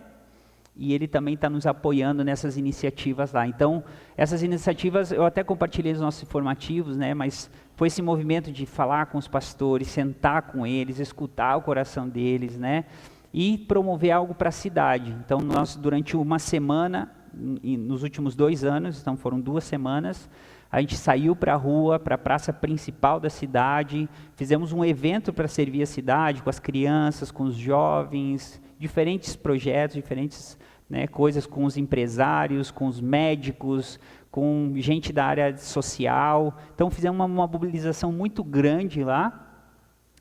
e ele também está nos apoiando nessas iniciativas lá. Então, essas iniciativas, eu até compartilhei nos nossos informativos, né, mas foi esse movimento de falar com os pastores, sentar com eles, escutar o coração deles, né, e promover algo para a cidade. Então, nós, durante uma semana, nos últimos 2 anos, então foram 2 semanas, a gente saiu para a rua, para a praça principal da cidade, fizemos um evento para servir a cidade, com as crianças, com os jovens, diferentes projetos, diferentes, né, coisas com os empresários, com os médicos, com gente da área social. Então fizemos uma mobilização muito grande lá,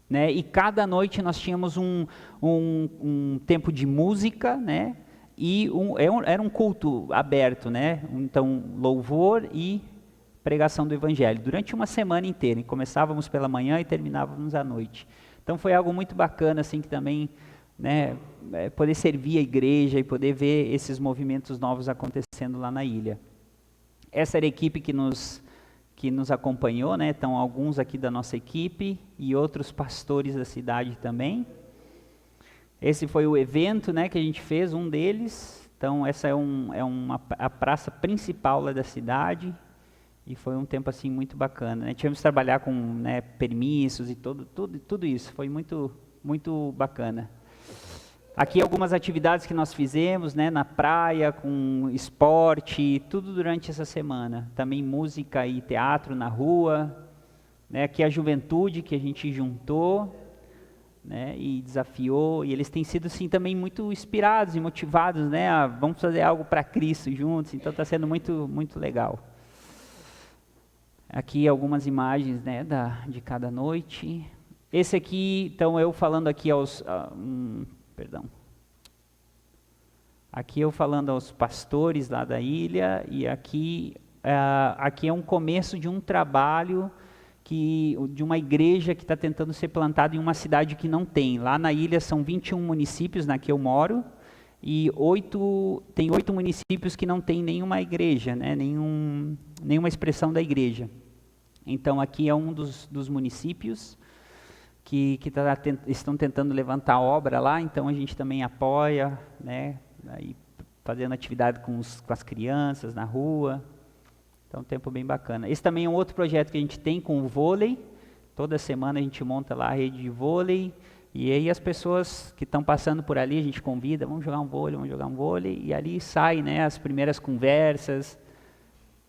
né, e cada noite nós tínhamos um tempo de música, né, e era um culto aberto, né? Então, louvor e pregação do Evangelho, durante uma semana inteira. Começávamos pela manhã e terminávamos à noite. Então, foi algo muito bacana, assim, que também, né, poder servir a igreja e poder ver esses movimentos novos acontecendo lá na ilha. Essa era a equipe que nos acompanhou, né? Então, alguns aqui da nossa equipe e outros pastores da cidade também. Esse foi o evento, né, que a gente fez, um deles. Então, essa é a praça principal lá da cidade. E foi um tempo assim muito bacana, né? Tivemos que trabalhar com, né, permissos e tudo isso. Foi muito, muito bacana. Aqui algumas atividades que nós fizemos, né, na praia, com esporte, tudo durante essa semana. Também música e teatro na rua, né? Aqui a juventude que a gente juntou, né, e desafiou, e eles têm sido assim também muito inspirados e motivados, né? Vamos fazer algo para Cristo juntos. Então está sendo muito, muito legal. Aqui algumas imagens, né, de cada noite. Esse aqui, então eu falando aqui aqui eu falando aos pastores lá da ilha, e aqui é um começo de um trabalho de uma igreja que está tentando ser plantada em uma cidade que não tem. Lá na ilha são 21 municípios na que eu moro, e tem 8 municípios que não tem nenhuma igreja, né, nenhuma expressão da igreja. Então aqui é um dos municípios que estão tentando levantar a obra lá, então a gente também apoia, né, aí fazendo atividade com as crianças na rua. Então, um tempo bem bacana. Esse também é um outro projeto que a gente tem com o vôlei. Toda semana a gente monta lá a rede de vôlei, e aí as pessoas que estão passando por ali, a gente convida, vamos jogar um vôlei, e ali sai, né, as primeiras conversas.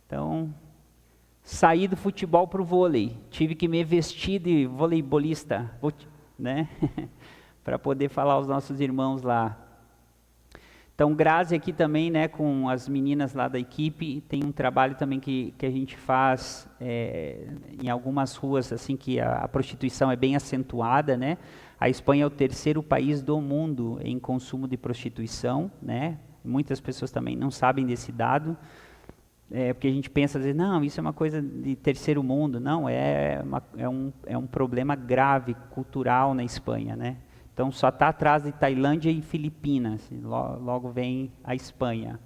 Então, saí do futebol para o vôlei, tive que me vestir de voleibolista, né, para poder falar aos nossos irmãos lá. Então, Grazi aqui também, né, com as meninas lá da equipe, tem um trabalho também que a gente faz em algumas ruas, assim, que a prostituição é bem acentuada, né? A Espanha é o terceiro país do mundo em consumo de prostituição, né? Muitas pessoas também não sabem desse dado, porque a gente pensa, às vezes, não, isso é uma coisa de terceiro mundo. Não, é um problema grave, cultural na Espanha, né? Então, só está atrás de Tailândia e Filipinas, logo vem a Espanha.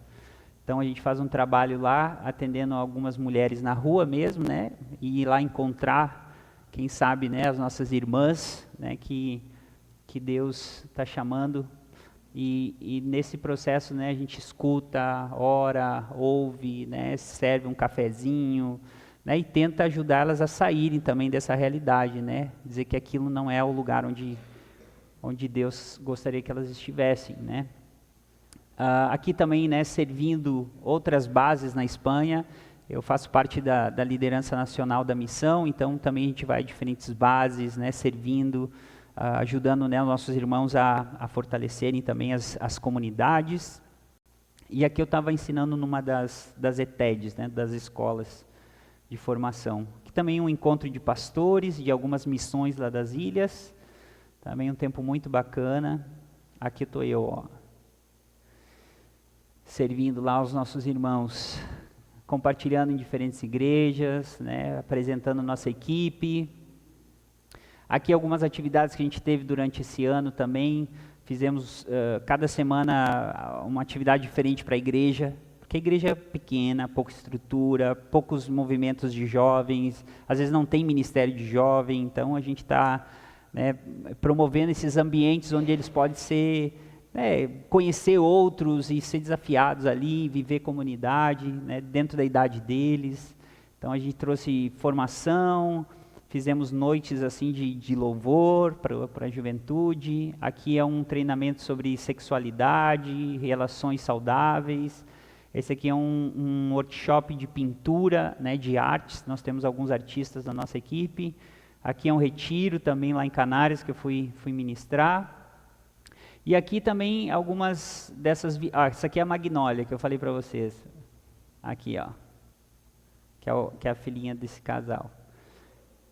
Então, a gente faz um trabalho lá, atendendo algumas mulheres na rua mesmo, né? E ir lá encontrar, quem sabe, né, as nossas irmãs, né, que Deus está chamando. E nesse processo, né, a gente escuta, ora, ouve, né, serve um cafezinho, né, e tenta ajudá-las a saírem também dessa realidade, né? Dizer que aquilo não é o lugar onde Deus gostaria que elas estivessem, né? Aqui também, né, servindo outras bases na Espanha. Eu faço parte da liderança nacional da missão, então também a gente vai a diferentes bases, né, servindo, ajudando, né, os nossos irmãos a fortalecerem também as comunidades. E aqui eu estava ensinando numa das ETEDs, né, das escolas de formação. Aqui também um encontro de pastores de algumas missões lá das ilhas. Também um tempo muito bacana. Aqui estou eu, ó, servindo lá os nossos irmãos, compartilhando em diferentes igrejas, né, apresentando nossa equipe. Aqui algumas atividades que a gente teve durante esse ano também. Fizemos cada semana uma atividade diferente para a igreja, porque a igreja é pequena, pouca estrutura, poucos movimentos de jovens, às vezes não tem ministério de jovem, então a gente está, né, promovendo esses ambientes onde eles podem conhecer outros e ser desafiados ali, viver comunidade, né, dentro da idade deles. Então a gente trouxe formação, fizemos noites assim de louvor para a juventude. Aqui é um treinamento sobre sexualidade, relações saudáveis. Esse aqui é um workshop de pintura, né, de artes. Nós temos alguns artistas da nossa equipe. Aqui é um retiro também lá em Canárias que eu fui ministrar. E aqui também algumas dessas... essa aqui é a Magnólia que eu falei para vocês. Aqui, ó. Que é a filhinha desse casal.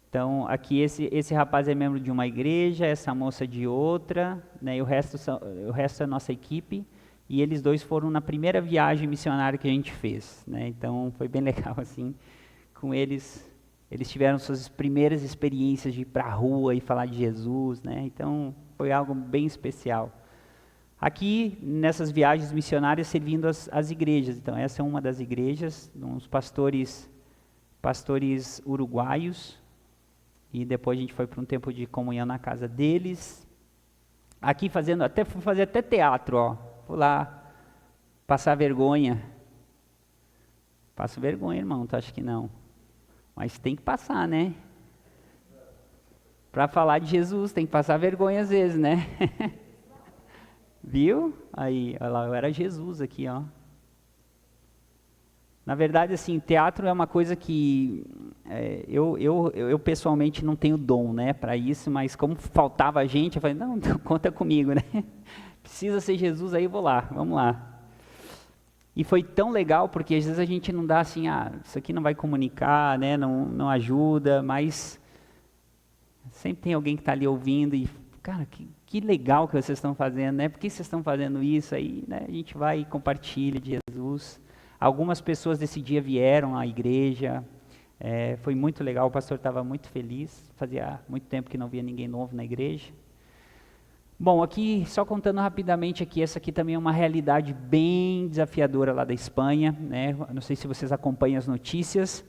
Então, aqui esse rapaz é membro de uma igreja, essa moça de outra, né, e o resto é a nossa equipe. e eles dois foram na primeira viagem missionária que a gente fez, né? Então foi bem legal assim, com eles. Eles tiveram suas primeiras experiências de ir para a rua e falar de Jesus, né? Então foi algo bem especial. Aqui, nessas viagens missionárias, servindo as igrejas. Então essa é uma das igrejas, uns pastores uruguaios, e depois a gente foi para um tempo de comunhão na casa deles. Aqui fui fazer até teatro, ó. Fui lá passar vergonha. Passo vergonha, irmão, tu acha que não? Mas tem que passar, né? Para falar de Jesus, tem que passar vergonha às vezes, né? Viu? Aí, olha lá, eu era Jesus aqui, ó. Na verdade, assim, teatro é uma coisa que eu pessoalmente não tenho dom, né, para isso, mas como faltava gente, eu falei, não, então conta comigo, né? Precisa ser Jesus, aí eu vou lá, vamos lá. E foi tão legal, porque às vezes a gente não dá assim, isso aqui não vai comunicar, né, não ajuda, mas sempre tem alguém que está ali ouvindo e, cara, que legal que vocês estão fazendo, né? Por que vocês estão fazendo isso aí, né? A gente vai e compartilha de Jesus. Algumas pessoas desse dia vieram à igreja, foi muito legal, o pastor estava muito feliz, fazia muito tempo que não via ninguém novo na igreja. Bom, aqui, só contando rapidamente aqui, essa aqui também é uma realidade bem desafiadora lá da Espanha, né? Não sei se vocês acompanham as notícias,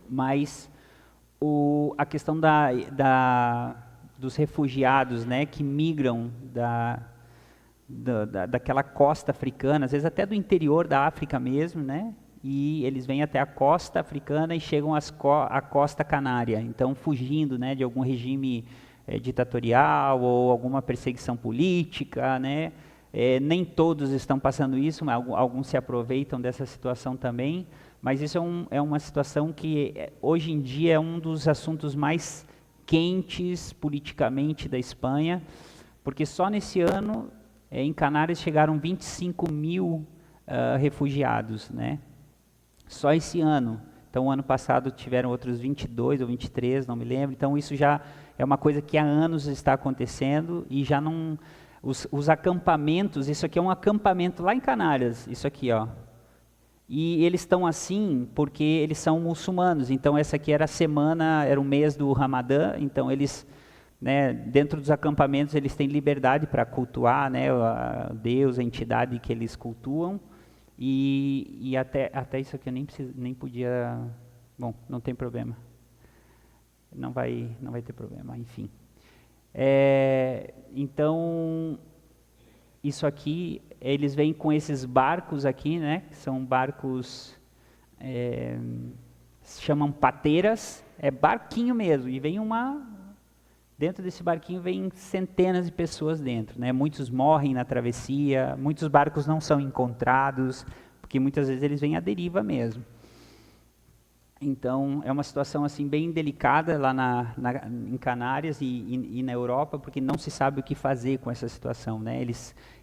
mas a questão dos refugiados, né, que migram daquela costa africana, às vezes até do interior da África mesmo, né? E eles vêm até a costa africana e chegam à costa canária, então fugindo, né, de algum regime ditatorial ou alguma perseguição política, né? Nem todos estão passando isso, mas alguns se aproveitam dessa situação também, mas isso é uma situação que hoje em dia é um dos assuntos mais quentes politicamente da Espanha, porque só nesse ano em Canárias chegaram 25 mil refugiados, né? Só esse ano. Então, o ano passado tiveram outros 22 ou 23, não me lembro. Então, isso já é uma coisa que há anos está acontecendo e já não... Os acampamentos, isso aqui é um acampamento lá em Canárias, isso aqui, ó. E eles estão assim porque eles são muçulmanos. Então, essa aqui era a semana, era o mês do Ramadã. Então, eles, né, dentro dos acampamentos, eles têm liberdade para cultuar, né, a Deus, a entidade que eles cultuam. E até isso aqui eu nem podia... Bom, não tem problema. Não vai ter problema, enfim. Então, isso aqui, eles vêm com esses barcos aqui, né? Que são barcos, se chamam pateiras, é barquinho mesmo. E vem dentro desse barquinho vem centenas de pessoas dentro, né? Muitos morrem na travessia, muitos barcos não são encontrados, porque muitas vezes eles vêm à deriva mesmo. Então, é uma situação assim bem delicada lá em Canárias e na Europa, porque não se sabe o que fazer com essa situação, né?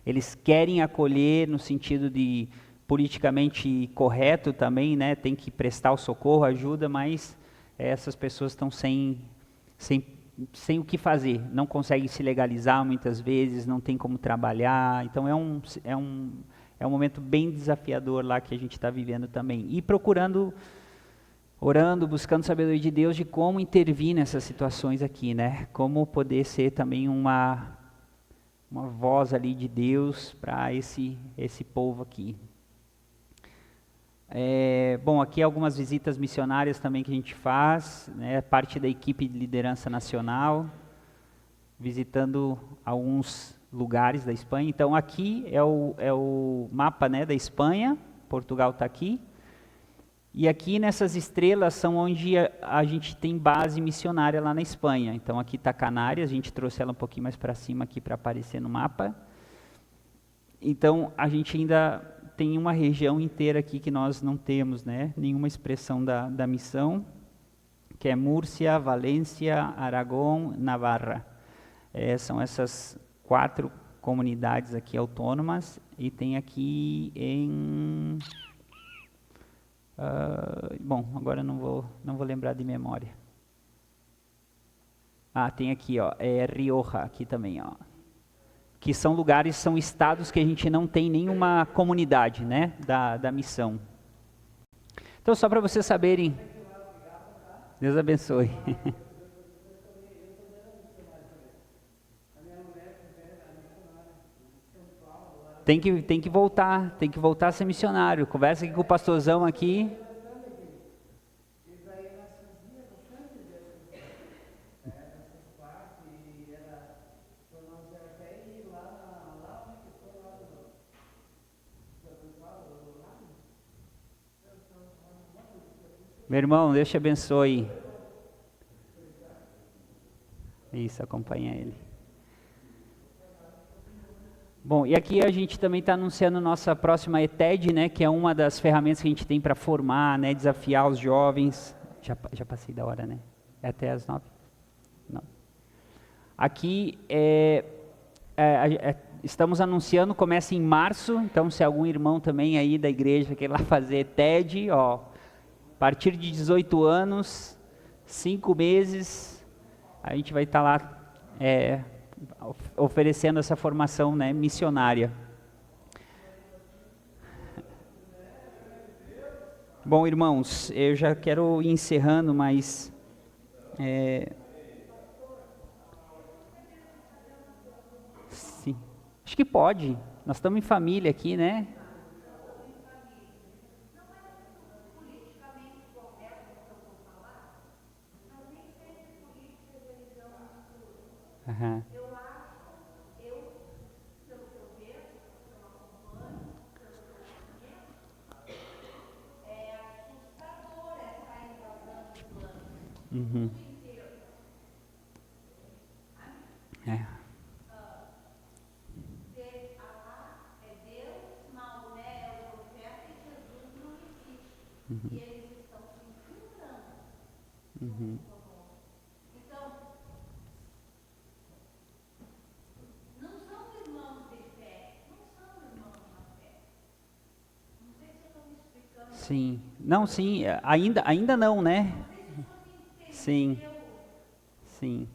Eles querem acolher no sentido de politicamente correto também, né? Tem que prestar o socorro, ajuda, mas essas pessoas estão sem o que fazer, não conseguem se legalizar muitas vezes, não tem como trabalhar. Então, é um momento bem desafiador lá que a gente está vivendo também. E orando, buscando sabedoria de Deus de como intervir nessas situações aqui, né? Como poder ser também uma voz ali de Deus para esse povo aqui. Bom, aqui algumas visitas missionárias também que a gente faz, né? Parte da equipe de liderança nacional, visitando alguns lugares da Espanha. Então aqui é o mapa, né, da Espanha, Portugal está aqui. E aqui nessas estrelas são onde a gente tem base missionária lá na Espanha. Então aqui está Canárias, a gente trouxe ela um pouquinho mais para cima aqui para aparecer no mapa. Então a gente ainda tem uma região inteira aqui que nós não temos, né, nenhuma expressão da missão, que é Múrcia, Valência, Aragão, Navarra. São essas 4 comunidades aqui autônomas, e tem aqui em... bom, agora não vou lembrar de memória. Tem aqui, ó, Rioja aqui também, ó. que são lugares, são estados que a gente não tem nenhuma comunidade, né, da missão. Então, só para vocês saberem, Deus abençoe. Tem que voltar a ser missionário. Conversa aqui com o pastorzão aqui. Meu irmão, Deus te abençoe. Isso, acompanha ele. Bom, e aqui a gente também está anunciando nossa próxima ETED, né, que é uma das ferramentas que a gente tem para formar, né, desafiar os jovens. Já passei da hora, né? É até as 9? Não. Aqui estamos anunciando, começa em março, então se algum irmão também aí da igreja quer lá fazer ETED, ó, a partir de 18 anos, 5 meses, a gente vai estar lá oferecendo essa formação, né, missionária. Bom, irmãos, eu já quero ir encerrando, mas sim, acho que pode. Nós estamos em família aqui, né? Uhum. Uhum. Uhum. Uhum. Sim, não, sim, ainda não, né? Sim, sim.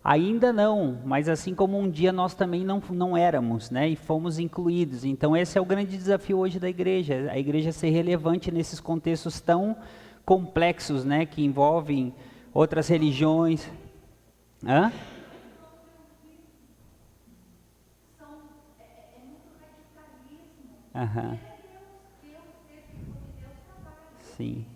Ainda não, mas assim como um dia nós também não éramos, né? E fomos incluídos. Então esse é o grande desafio hoje da igreja, a igreja ser relevante nesses contextos tão complexos, né? Que envolvem outras religiões. Hã? Aham. Sim.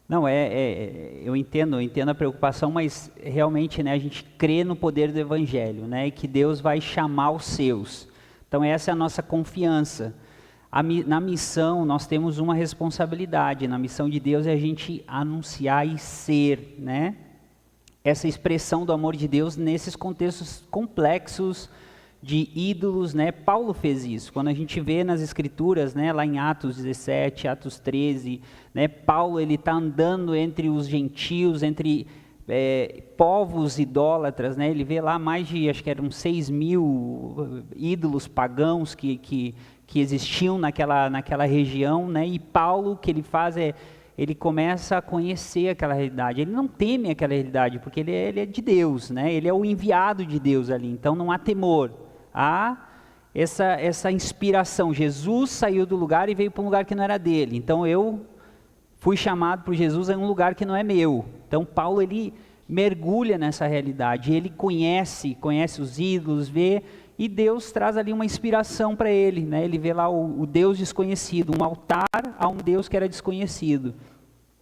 Não, eu entendo a preocupação, mas realmente, né, a gente crê no poder do Evangelho, né, e que Deus vai chamar os seus. Então essa é a nossa confiança. Na missão nós temos uma responsabilidade, na missão de Deus é a gente anunciar e ser, né, essa expressão do amor de Deus nesses contextos complexos de ídolos, né? Paulo fez isso. Quando a gente vê nas escrituras, né, lá em Atos 17, Atos 13, né, Paulo ele está andando entre os gentios, entre povos idólatras, né? Ele vê lá mais de, acho que eram 6.000 ídolos pagãos que existiam naquela região, né? E Paulo, o que ele faz ele começa a conhecer aquela realidade. Ele não teme aquela realidade, porque ele é de Deus, né? Ele é o enviado de Deus ali, então não há temor. Há essa inspiração. Jesus saiu do lugar e veio para um lugar que não era dele. Então eu fui chamado por Jesus em um lugar que não é meu. Então Paulo ele mergulha nessa realidade. Ele conhece os ídolos, vê, e Deus traz ali uma inspiração para ele, né? Ele vê lá o Deus desconhecido, um altar a um Deus que era desconhecido,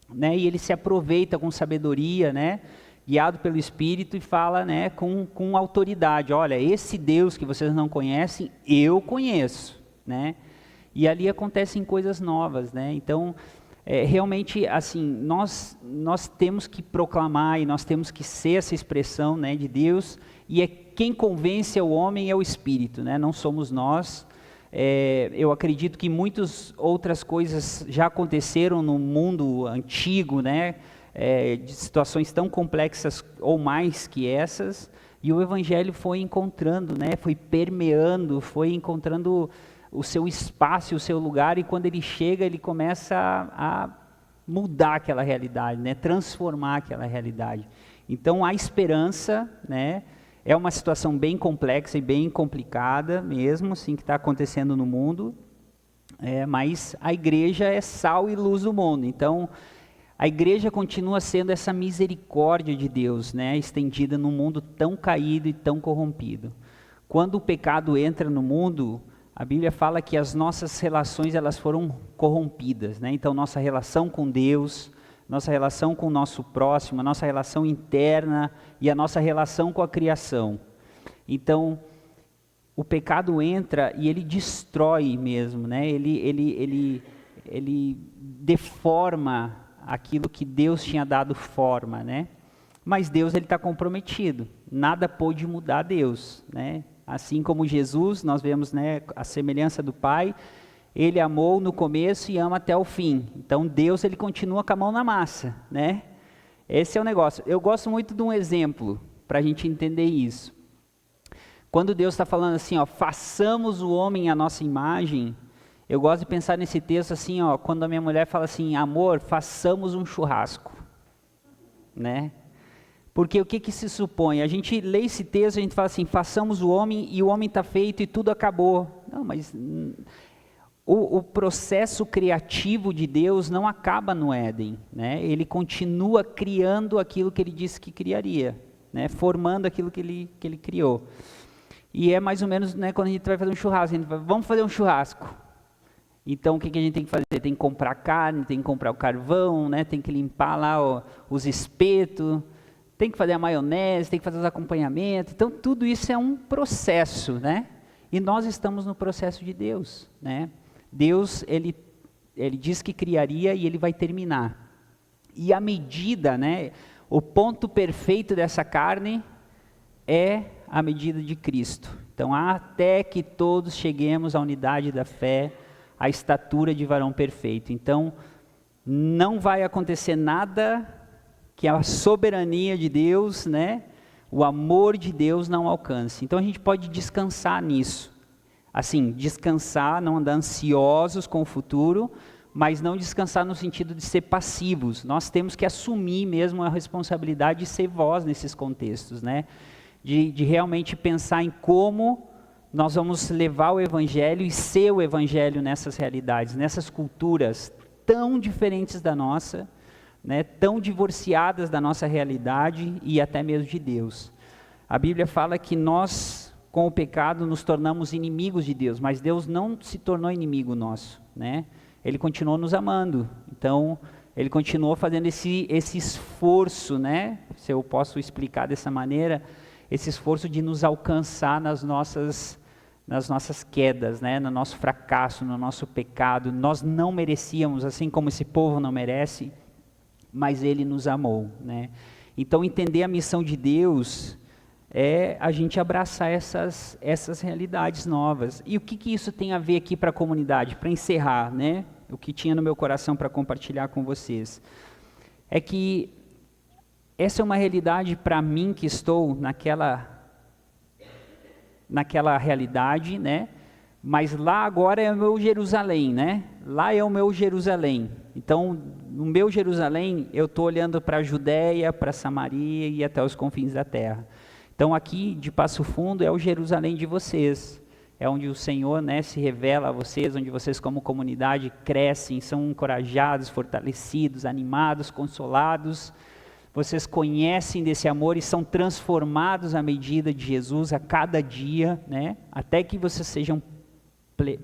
né? E ele se aproveita com sabedoria, né? Guiado pelo Espírito, e fala, né, com autoridade: olha, esse Deus que vocês não conhecem, eu conheço, né? E ali acontecem coisas novas, né? Então, realmente, assim, nós temos que proclamar e nós temos que ser essa expressão, né, de Deus, e quem convence o homem é o Espírito, né? Não somos nós. Eu acredito que muitas outras coisas já aconteceram no mundo antigo, né? De situações tão complexas ou mais que essas, e o Evangelho foi encontrando, né, foi permeando, foi encontrando o seu espaço, o seu lugar, e quando ele chega, ele começa mudar aquela realidade, né? Transformar aquela realidade. Então, a esperança, né? É uma situação bem complexa e bem complicada mesmo, assim, que está acontecendo no mundo, mas a igreja é sal e luz do mundo. Então, a igreja continua sendo essa misericórdia de Deus, né, estendida num mundo tão caído e tão corrompido. Quando o pecado entra no mundo, a Bíblia fala que as nossas relações elas foram corrompidas, né? Então, nossa relação com Deus, nossa relação com o nosso próximo, a nossa relação interna e a nossa relação com a criação. Então, o pecado entra e ele destrói mesmo, né? Ele deforma aquilo que Deus tinha dado forma, né? Mas Deus ele está comprometido, nada pôde mudar Deus, né? Assim como Jesus, nós vemos, né, a semelhança do Pai. Ele amou no começo e ama até o fim. Então Deus ele continua com a mão na massa, né? Esse é o negócio. Eu gosto muito de um exemplo para a gente entender isso. Quando Deus está falando assim, ó, façamos o homem à nossa imagem, eu gosto de pensar nesse texto assim, ó, quando a minha mulher fala assim, amor, façamos um churrasco, né? Porque o que se supõe? A gente lê esse texto, a gente fala assim, façamos o homem e o homem está feito e tudo acabou. Não, mas o processo criativo de Deus não acaba no Éden, né? Ele continua criando aquilo que ele disse que criaria, né? Formando aquilo que ele criou. E é mais ou menos, né, quando a gente vai fazer um churrasco, a gente fala, vamos fazer um churrasco. Então o que a gente tem que fazer? Tem que comprar carne, tem que comprar o carvão, né? Tem que limpar lá os espetos, tem que fazer a maionese, tem que fazer os acompanhamentos. Então tudo isso é um processo, né? E nós estamos no processo de Deus, né? Deus, ele diz que criaria e ele vai terminar. E a medida, né, o ponto perfeito dessa carne é a medida de Cristo. Então, até que todos cheguemos à unidade da fé, à estatura de varão perfeito. Então, não vai acontecer nada que a soberania de Deus, né, o amor de Deus não alcance. Então, a gente pode descansar nisso. Assim, descansar, não andar ansiosos com o futuro, mas não descansar no sentido de ser passivos. Nós temos que assumir mesmo a responsabilidade de ser voz nesses contextos, né? De realmente pensar em como nós vamos levar o Evangelho e ser o Evangelho nessas realidades, nessas culturas tão diferentes da nossa, né? Tão divorciadas da nossa realidade e até mesmo de Deus. A Bíblia fala que nós, com o pecado, nos tornamos inimigos de Deus, mas Deus não se tornou inimigo nosso, né? Ele continuou nos amando, então ele continuou fazendo esse esforço, né? Se eu posso explicar dessa maneira, esse esforço de nos alcançar nas nossas quedas, né? No nosso fracasso, no nosso pecado. Nós não merecíamos, assim como esse povo não merece, mas ele nos amou, né? Então entender a missão de Deus é a gente abraçar essas realidades novas. E o que isso tem a ver aqui para a comunidade? Para encerrar, né? O que tinha no meu coração para compartilhar com vocês. É que essa é uma realidade para mim que estou naquela realidade, né? Mas lá agora é o meu Jerusalém, né? Lá é o meu Jerusalém. Então, no meu Jerusalém, eu estou olhando para a Judéia, para Samaria e até os confins da terra. Então aqui de Passo Fundo é o Jerusalém de vocês, é onde o Senhor, né, se revela a vocês, onde vocês como comunidade crescem, são encorajados, fortalecidos, animados, consolados, vocês conhecem desse amor e são transformados à medida de Jesus a cada dia, né, até que vocês sejam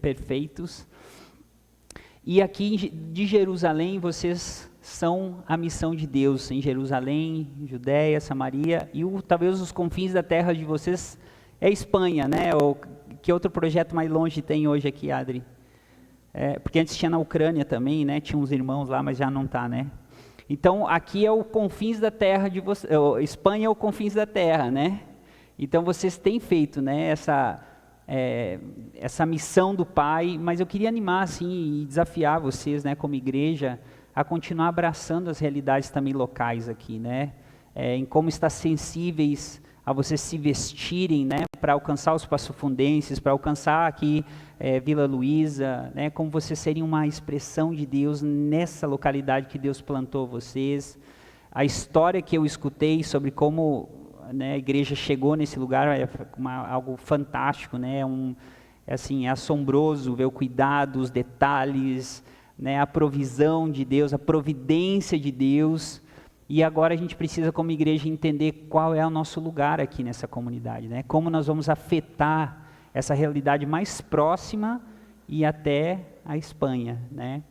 perfeitos. E aqui de Jerusalém vocês são a missão de Deus, em Jerusalém, Judéia, Samaria, e talvez os confins da terra de vocês é Espanha, né? Ou que outro projeto mais longe tem hoje aqui, Adri? Porque antes tinha na Ucrânia também, né? Tinha uns irmãos lá, mas já não está, né? Então, aqui é o confins da terra de vocês, Espanha é o confins da terra, né? Então, vocês têm feito, né, essa missão do Pai, mas eu queria animar, assim, e desafiar vocês, né, como igreja, a continuar abraçando as realidades também locais aqui, né? Em como estar sensíveis a vocês se vestirem, né, para alcançar os passofundenses, para alcançar aqui Vila Luísa, né, como vocês serem uma expressão de Deus nessa localidade que Deus plantou vocês. A história que eu escutei sobre como, né, a igreja chegou nesse lugar é algo fantástico, né, assim, é assombroso ver o cuidado, os detalhes, né, a provisão de Deus, a providência de Deus. E agora a gente precisa, como igreja, entender qual é o nosso lugar aqui nessa comunidade, né? Como nós vamos afetar essa realidade mais próxima e até a Espanha, né?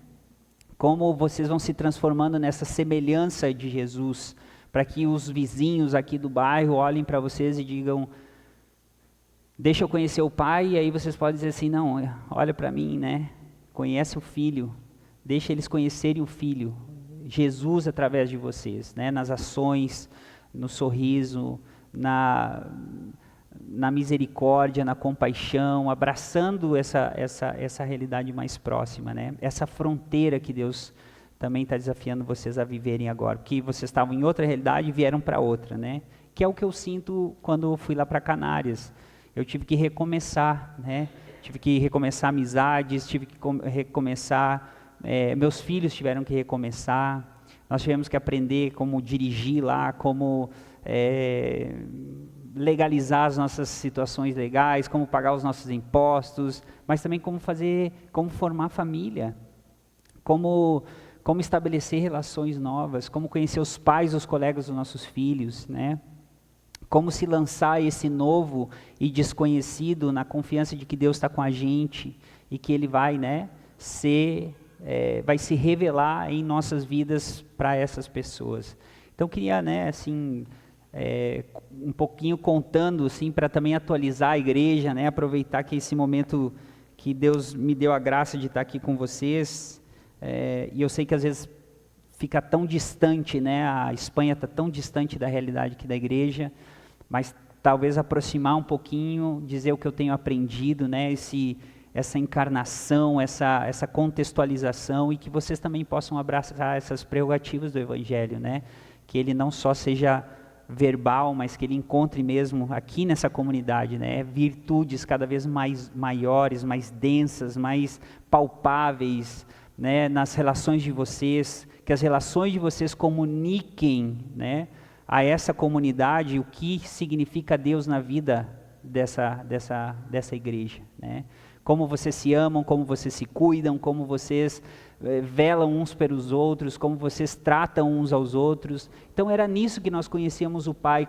Como vocês vão se transformando nessa semelhança de Jesus, para que os vizinhos aqui do bairro olhem para vocês e digam: deixa eu conhecer o Pai. E aí vocês podem dizer assim: não, olha para mim, né? Conhece o Filho, deixa eles conhecerem o Filho. Jesus através de vocês, né? Nas ações, no sorriso, na misericórdia, na compaixão, abraçando essa realidade mais próxima, né? Essa fronteira que Deus também está desafiando vocês a viverem agora, porque vocês estavam em outra realidade e vieram para outra, né? Que é o que eu sinto quando eu fui lá para Canárias. Eu tive que recomeçar, né? Tive que recomeçar amizades, tive que recomeçar. Meus filhos tiveram que recomeçar, nós tivemos que aprender como dirigir lá, como legalizar as nossas situações legais, como pagar os nossos impostos, mas também como formar família, como estabelecer relações novas, como conhecer os pais, os colegas dos nossos filhos, né? Como se lançar a esse novo e desconhecido na confiança de que Deus está com a gente e que Ele vai, né, vai se revelar em nossas vidas para essas pessoas. Então eu queria, né, assim, um pouquinho contando, assim, para também atualizar a igreja, né, aproveitar que esse momento que Deus me deu a graça de estar aqui com vocês, e eu sei que às vezes fica tão distante, né, a Espanha está tão distante da realidade aqui da igreja, mas talvez aproximar um pouquinho, dizer o que eu tenho aprendido, né, essa encarnação, essa contextualização, e que vocês também possam abraçar essas prerrogativas do Evangelho, né? Que ele não só seja verbal, mas que ele encontre mesmo aqui nessa comunidade, né? Virtudes cada vez maiores, mais densas, mais palpáveis, né? Nas relações de vocês, que as relações de vocês comuniquem, né, a essa comunidade o que significa Deus na vida dessa igreja, né? Como vocês se amam, como vocês se cuidam, como vocês velam uns pelos outros, como vocês tratam uns aos outros. Então era nisso que nós conhecíamos o Pai,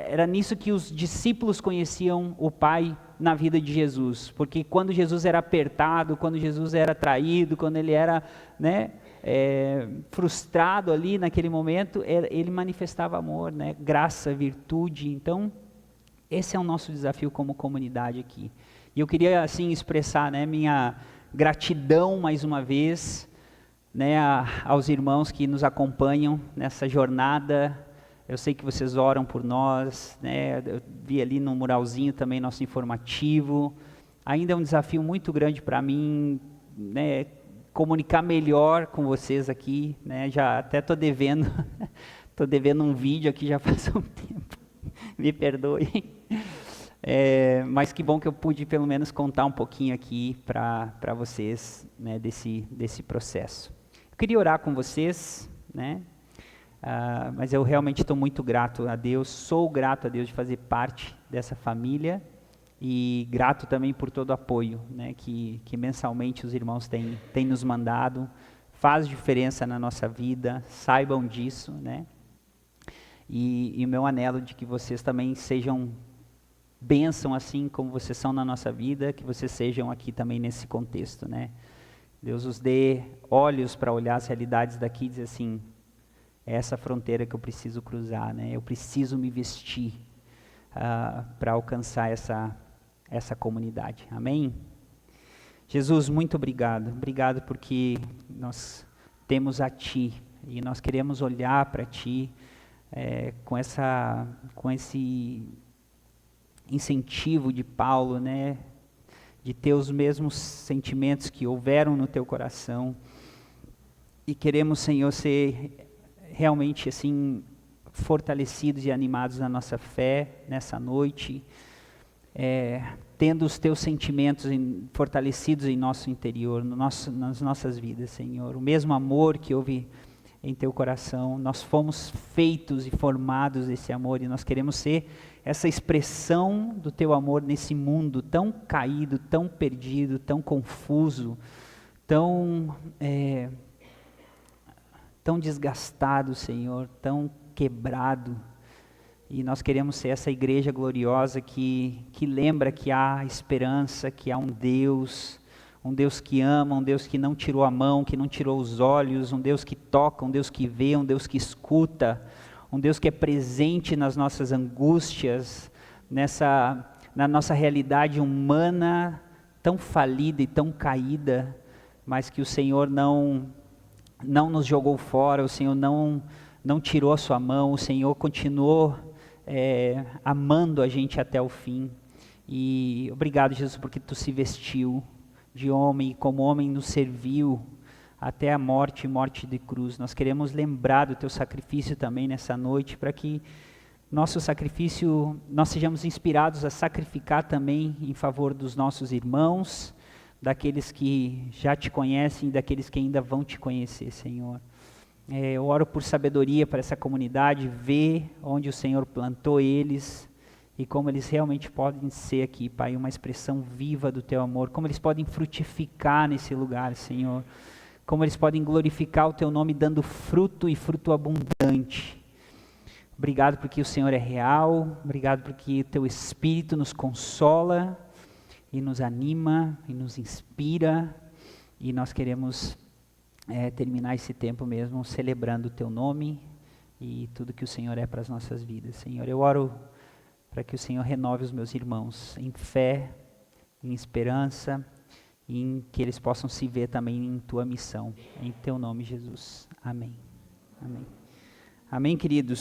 era nisso que os discípulos conheciam o Pai na vida de Jesus. Porque quando Jesus era apertado, quando Jesus era traído, quando ele era, né, frustrado ali naquele momento, ele manifestava amor, né, graça, virtude. Então esse é o nosso desafio como comunidade aqui. E eu queria, assim, expressar, né, minha gratidão mais uma vez, né, aos irmãos que nos acompanham nessa jornada. Eu sei que vocês oram por nós, né, eu vi ali no muralzinho também nosso informativo. Ainda é um desafio muito grande para mim, né, comunicar melhor com vocês aqui, né, já até estou devendo um vídeo aqui já faz um tempo, me perdoem. Mas que bom que eu pude pelo menos contar um pouquinho aqui para vocês, né, desse processo. Eu queria orar com vocês, né, mas eu realmente estou muito grato a Deus, sou grato a Deus de fazer parte dessa família e grato também por todo o apoio, né, que mensalmente os irmãos têm nos mandado, faz diferença na nossa vida, saibam disso, né, e o meu anelo de que vocês também sejam bênção assim como vocês são na nossa vida, que vocês sejam aqui também nesse contexto, né? Deus os dê olhos para olhar as realidades daqui e dizer assim, é essa fronteira que eu preciso cruzar, né? Eu preciso me vestir para alcançar essa comunidade. Amém? Jesus, muito obrigado. Obrigado porque nós temos a Ti e nós queremos olhar para Ti com esse incentivo de Paulo, né, de ter os mesmos sentimentos que houveram no teu coração, e queremos, Senhor, ser realmente assim fortalecidos e animados na nossa fé nessa noite, tendo os teus sentimentos fortalecidos em nosso interior, nas nossas vidas, Senhor. O mesmo amor que houve em teu coração, nós fomos feitos e formados desse amor, e nós queremos ser essa expressão do teu amor nesse mundo tão caído, tão perdido, tão confuso, tão desgastado, Senhor, tão quebrado. E nós queremos ser essa igreja gloriosa que lembra que há esperança, que há um Deus que ama, um Deus que não tirou a mão, que não tirou os olhos, um Deus que toca, um Deus que vê, um Deus que escuta, um Deus que é presente nas nossas angústias, na nossa realidade humana tão falida e tão caída, mas que o Senhor não nos jogou fora, o Senhor não tirou a sua mão, o Senhor continuou amando a gente até o fim. E obrigado, Jesus, porque tu se vestiu de homem, e como homem nos serviu até a morte de cruz. Nós queremos lembrar do teu sacrifício também nessa noite, para que nosso sacrifício, nós sejamos inspirados a sacrificar também em favor dos nossos irmãos, daqueles que já te conhecem e daqueles que ainda vão te conhecer, Senhor. Eu oro por sabedoria para essa comunidade, ver onde o Senhor plantou eles e como eles realmente podem ser aqui, Pai, uma expressão viva do teu amor, como eles podem frutificar nesse lugar, Senhor, como eles podem glorificar o teu nome dando fruto e fruto abundante. Obrigado porque o Senhor é real, obrigado porque o teu Espírito nos consola e nos anima e nos inspira, e nós queremos terminar esse tempo mesmo celebrando o teu nome e tudo que o Senhor é para as nossas vidas. Senhor, eu oro para que o Senhor renove os meus irmãos em fé, em esperança, e em que eles possam se ver também em tua missão. Em teu nome, Jesus. Amém. Amém. Amém, queridos.